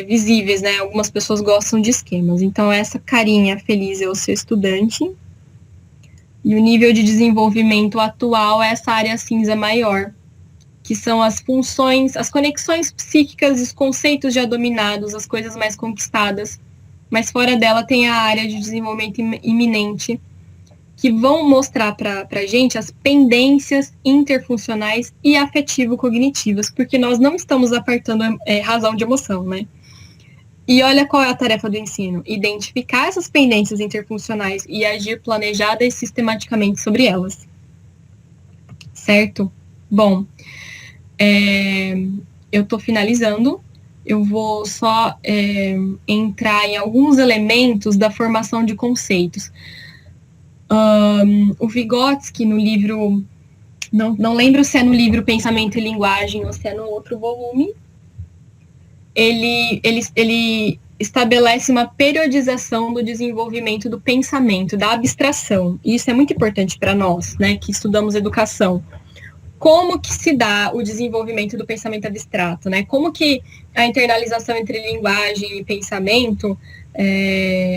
visíveis, né? Algumas pessoas gostam de esquemas. Então, essa carinha feliz é o seu estudante. E o nível de desenvolvimento atual é essa área cinza maior, que são as funções, as conexões psíquicas, os conceitos já dominados, as coisas mais conquistadas. Mas fora dela tem a área de desenvolvimento iminente, que vão mostrar para a gente as pendências interfuncionais e afetivo-cognitivas, porque nós não estamos apartando razão de emoção, né? E olha qual é a tarefa do ensino: identificar essas pendências interfuncionais e agir planejada e sistematicamente sobre elas. Certo? Bom, eu estou finalizando. Eu vou só entrar em alguns elementos da formação de conceitos. O Vygotsky, no livro, não lembro se é no livro Pensamento e Linguagem ou se é no outro volume, ele estabelece uma periodização do desenvolvimento do pensamento, da abstração. E isso é muito importante para nós, né, que estudamos educação. Como que se dá o desenvolvimento do pensamento abstrato, né? Como que a internalização entre linguagem e pensamento,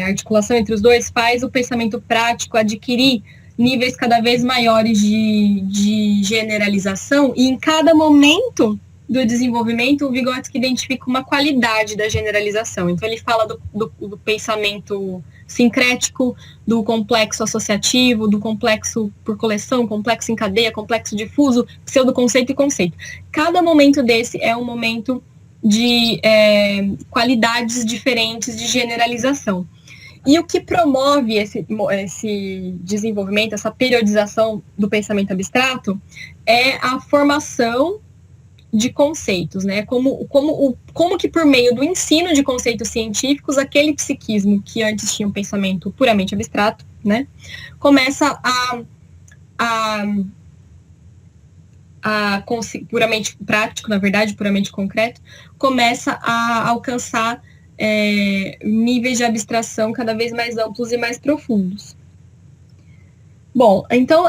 a articulação entre os dois, faz o pensamento prático adquirir níveis cada vez maiores de generalização, e em cada momento do desenvolvimento, o Vygotsky identifica uma qualidade da generalização. Então, ele fala do pensamento sincrético, do complexo associativo, do complexo por coleção, complexo em cadeia, complexo difuso, pseudoconceito e conceito. Cada momento desse é um momento de qualidades diferentes de generalização. E o que promove esse desenvolvimento, essa periodização do pensamento abstrato, é a formação de conceitos, né? Como que por meio do ensino de conceitos científicos, aquele psiquismo que antes tinha um pensamento puramente abstrato, né? Começa puramente prático, na verdade, puramente concreto, começa a alcançar níveis de abstração cada vez mais amplos e mais profundos. Bom, então,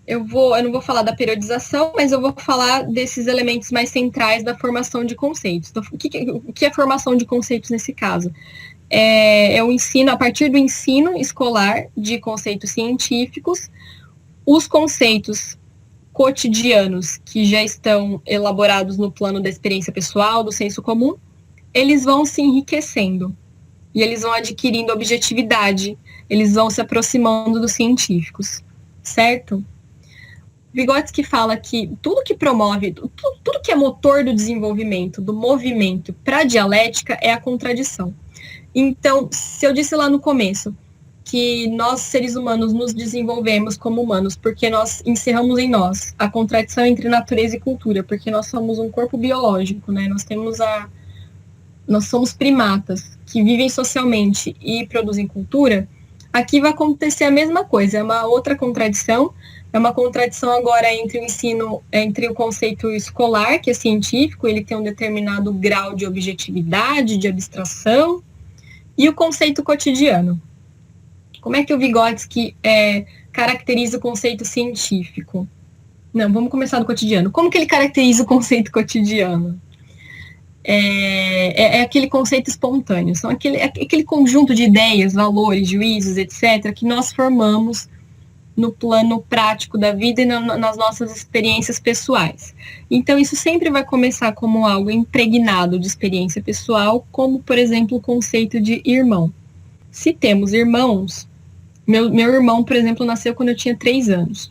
eu não vou falar da periodização, mas eu vou falar desses elementos mais centrais da formação de conceitos. Então, o que é formação de conceitos nesse caso? É o ensino, a partir do ensino escolar de conceitos científicos, os conceitos cotidianos que já estão elaborados no plano da experiência pessoal, do senso comum, eles vão se enriquecendo e eles vão adquirindo objetividade, eles vão se aproximando dos científicos, certo? Vygotsky fala que tudo que promove, tudo que é motor do desenvolvimento, do movimento para a dialética é a contradição. Então, se eu disse lá no começo que nós, seres humanos, nos desenvolvemos como humanos porque nós encerramos em nós a contradição entre natureza e cultura, porque nós somos um corpo biológico, né? Nós somos primatas que vivem socialmente e produzem cultura. Aqui vai acontecer a mesma coisa, é uma outra contradição, é uma contradição agora entre o ensino, entre o conceito escolar, que é científico, ele tem um determinado grau de objetividade, de abstração, e o conceito cotidiano. Como é que o Vygotsky caracteriza o conceito científico? Não, vamos começar do cotidiano. Como que ele caracteriza o conceito cotidiano? É aquele conceito espontâneo, são aquele conjunto de ideias, valores, juízos, etc., que nós formamos no plano prático da vida e nas nossas experiências pessoais. Então, isso sempre vai começar como algo impregnado de experiência pessoal, como, por exemplo, o conceito de irmão. Se temos irmãos, meu irmão, por exemplo, nasceu quando eu tinha 3 anos.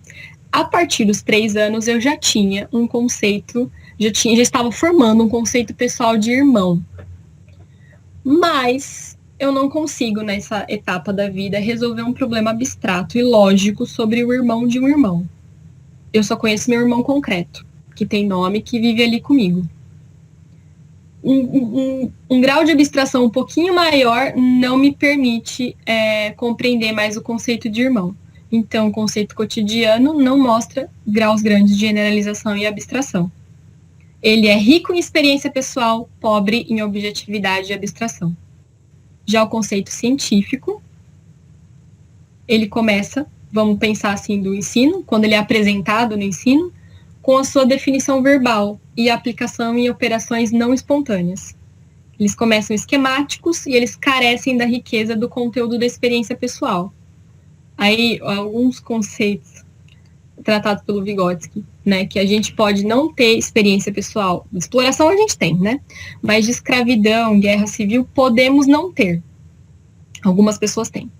A partir dos 3 anos, eu já tinha um conceito, já estava formando um conceito pessoal de irmão. Mas eu não consigo, nessa etapa da vida, resolver um problema abstrato e lógico sobre o irmão de um irmão. Eu só conheço meu irmão concreto, que tem nome, que vive ali comigo. Um grau de abstração um pouquinho maior não me permite compreender mais o conceito de irmão. Então, o conceito cotidiano não mostra graus grandes de generalização e abstração. Ele é rico em experiência pessoal, pobre em objetividade e abstração. Já o conceito científico, ele começa, vamos pensar assim, do ensino, quando ele é apresentado no ensino, com a sua definição verbal e aplicação em operações não espontâneas. Eles começam esquemáticos e eles carecem da riqueza do conteúdo da experiência pessoal. Aí, alguns conceitos tratados pelo Vygotsky, né, que a gente pode não ter experiência pessoal. De exploração a gente tem, né? Mas de escravidão, guerra civil, podemos não ter. Algumas pessoas têm.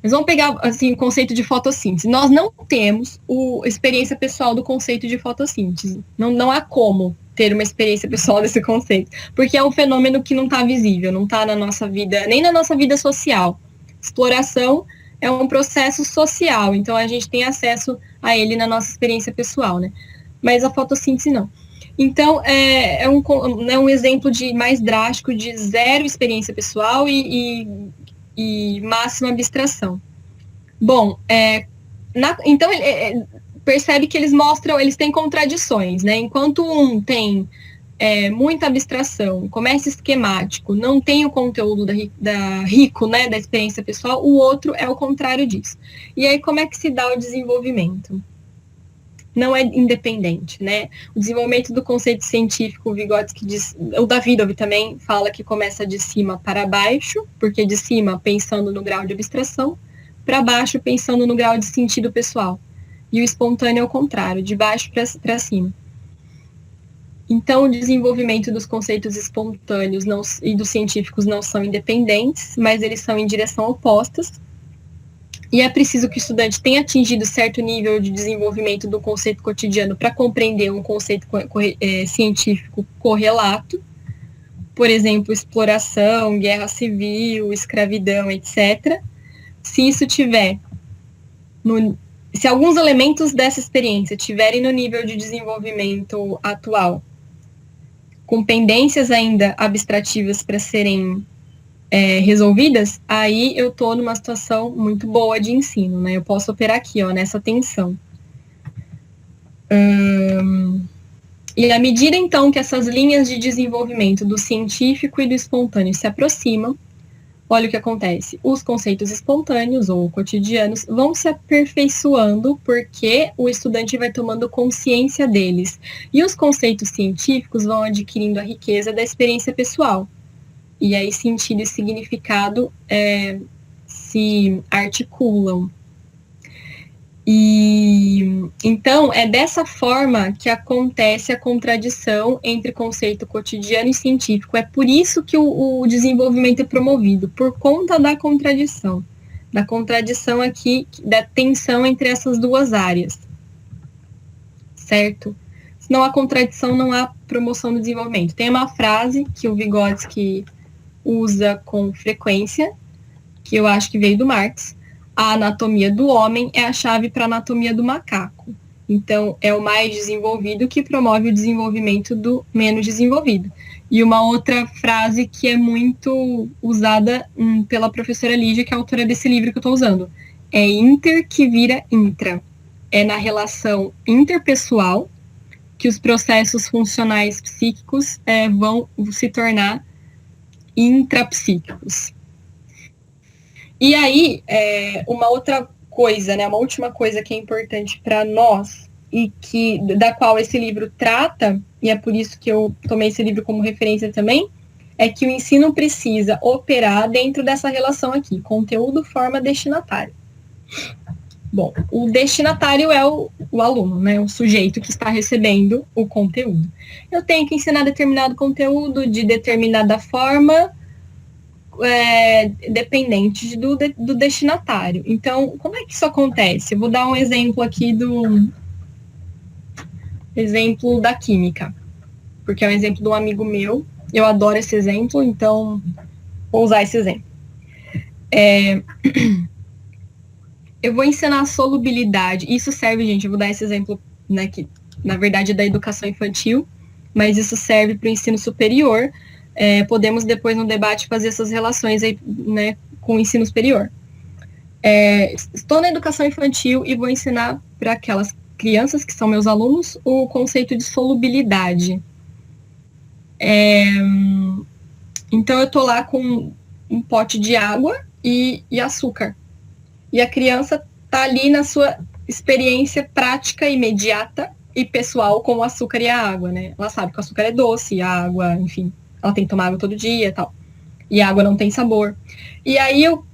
Mas vamos pegar, assim, o conceito de fotossíntese. Nós não temos a experiência pessoal do conceito de fotossíntese. Não há como ter uma experiência pessoal desse conceito. Porque é um fenômeno que não está visível, não está na nossa vida, nem na nossa vida social. Exploração é um processo social, então a gente tem acesso a ele na nossa experiência pessoal, né? Mas a fotossíntese não. Então, é um exemplo mais drástico de zero experiência pessoal e máxima abstração. Bom, então percebe que eles têm contradições, né? Enquanto um tem muita abstração, começa esquemático, não tem o conteúdo rico, né, da experiência pessoal, o outro é o contrário disso. E aí, como é que se dá o desenvolvimento? Não é independente, né? O desenvolvimento do conceito científico, o Vygotsky diz, o Davidov também fala que começa de cima para baixo, porque de cima pensando no grau de abstração, para baixo pensando no grau de sentido pessoal. E o espontâneo é o contrário, de baixo para cima. Então, o desenvolvimento dos conceitos espontâneos e dos científicos não são independentes, mas eles são em direção opostas. e é preciso que o estudante tenha atingido certo nível de desenvolvimento do conceito cotidiano para compreender um conceito científico correlato, por exemplo, exploração, guerra civil, escravidão, etc. Se isso tiver, se alguns elementos dessa experiência tiverem no nível de desenvolvimento atual, com pendências ainda abstrativas para serem resolvidas, aí eu estou numa situação muito boa de ensino, né? Eu posso operar aqui, ó, nessa tensão. E à medida, então, que essas linhas de desenvolvimento do científico e do espontâneo se aproximam, olha o que acontece. Os conceitos espontâneos ou cotidianos vão se aperfeiçoando porque o estudante vai tomando consciência deles. E os conceitos científicos vão adquirindo a riqueza da experiência pessoal. E aí sentido e significado se articulam. E então é dessa forma que acontece a contradição entre conceito cotidiano e científico. É por isso que o desenvolvimento é promovido, por conta da contradição aqui, da tensão entre essas duas áreas, certo? Se não há contradição, não há promoção do desenvolvimento. Tem uma frase que o Vygotsky usa com frequência, que eu acho que veio do Marx: a anatomia do homem é a chave para a anatomia do macaco. Então, é o mais desenvolvido que promove o desenvolvimento do menos desenvolvido. E uma outra frase que é muito usada pela professora Lígia, que é a autora desse livro que eu estou usando, é inter que vira intra. É na relação interpessoal que os processos funcionais psíquicos vão se tornar intrapsíquicos. E aí, uma outra coisa, né, uma última coisa que é importante para nós e da qual esse livro trata, e é por isso que eu tomei esse livro como referência também, é que o ensino precisa operar dentro dessa relação aqui, conteúdo, forma, destinatário. Bom, o destinatário é o aluno, né, o sujeito que está recebendo o conteúdo. Eu tenho que ensinar determinado conteúdo de determinada forma, dependente do destinatário. Então, como é que isso acontece? Eu vou dar um exemplo aqui exemplo da química, porque é um exemplo de um amigo meu. Eu adoro esse exemplo, então vou usar esse exemplo. Eu vou ensinar a solubilidade. Isso serve, gente, eu vou dar esse exemplo, né, que na verdade é da educação infantil, mas isso serve para o ensino superior. Podemos depois no debate fazer essas relações aí, né, com o ensino superior. Estou na educação infantil e vou ensinar para aquelas crianças que são meus alunos o conceito de solubilidade. Então eu estou lá com um pote de água e açúcar. E a criança está ali na sua experiência prática, imediata e pessoal com o açúcar e a água, né? Ela sabe que o açúcar é doce, a água, enfim, ela tem que tomar água todo dia e tal. E a água não tem sabor. E aí eu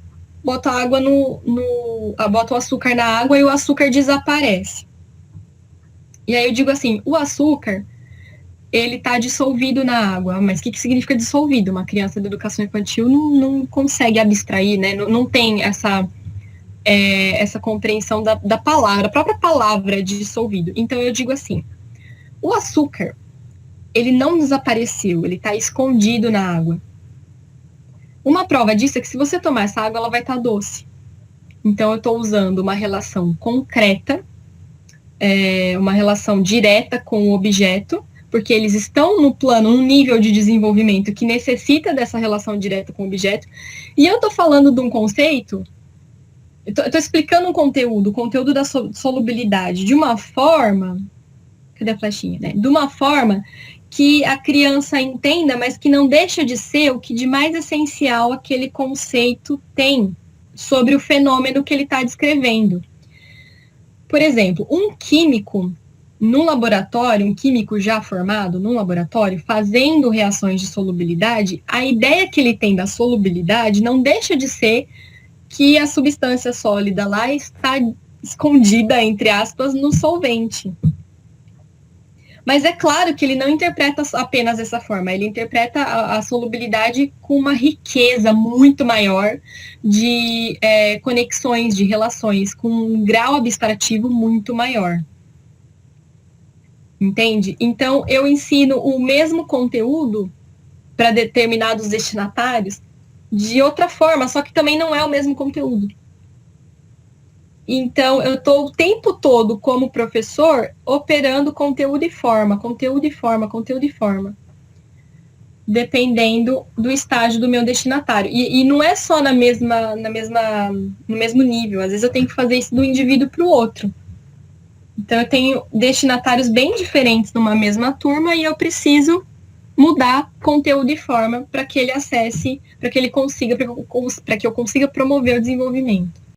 boto a água boto o açúcar na água e o açúcar desaparece. E aí eu digo assim, o açúcar, ele está dissolvido na água. Mas o que significa dissolvido? Uma criança de educação infantil não consegue abstrair, né? Não tem essa compreensão da palavra, a própria palavra de dissolvido. Então eu digo assim, o açúcar, ele não desapareceu, ele está escondido na água. Uma prova disso é que se você tomar essa água, ela vai estar doce. Então eu estou usando uma relação concreta, uma relação direta com o objeto, porque eles estão num nível de desenvolvimento que necessita dessa relação direta com o objeto. E eu estou falando de um conceito, estou explicando um conteúdo, o conteúdo da solubilidade, de uma forma, cadê a flechinha, né? De uma forma que a criança entenda, mas que não deixa de ser o que de mais essencial aquele conceito tem sobre o fenômeno que ele está descrevendo. Por exemplo, um químico num laboratório, um químico já formado num laboratório, fazendo reações de solubilidade, a ideia que ele tem da solubilidade não deixa de ser que a substância sólida lá está escondida, entre aspas, no solvente. Mas é claro que ele não interpreta apenas dessa forma, ele interpreta a solubilidade com uma riqueza muito maior de conexões, de relações, com um grau abstrativo muito maior. Entende? Então, eu ensino o mesmo conteúdo para determinados destinatários de outra forma, só que também não é o mesmo conteúdo. Então, eu estou o tempo todo, como professor, operando conteúdo e forma, conteúdo e forma, conteúdo e forma, dependendo do estágio do meu destinatário. E não é só no mesmo nível, às vezes eu tenho que fazer isso do indivíduo para o outro. Então, eu tenho destinatários bem diferentes numa mesma turma e eu preciso mudar conteúdo e forma para que ele acesse, para que ele consiga, para que eu consiga promover o desenvolvimento.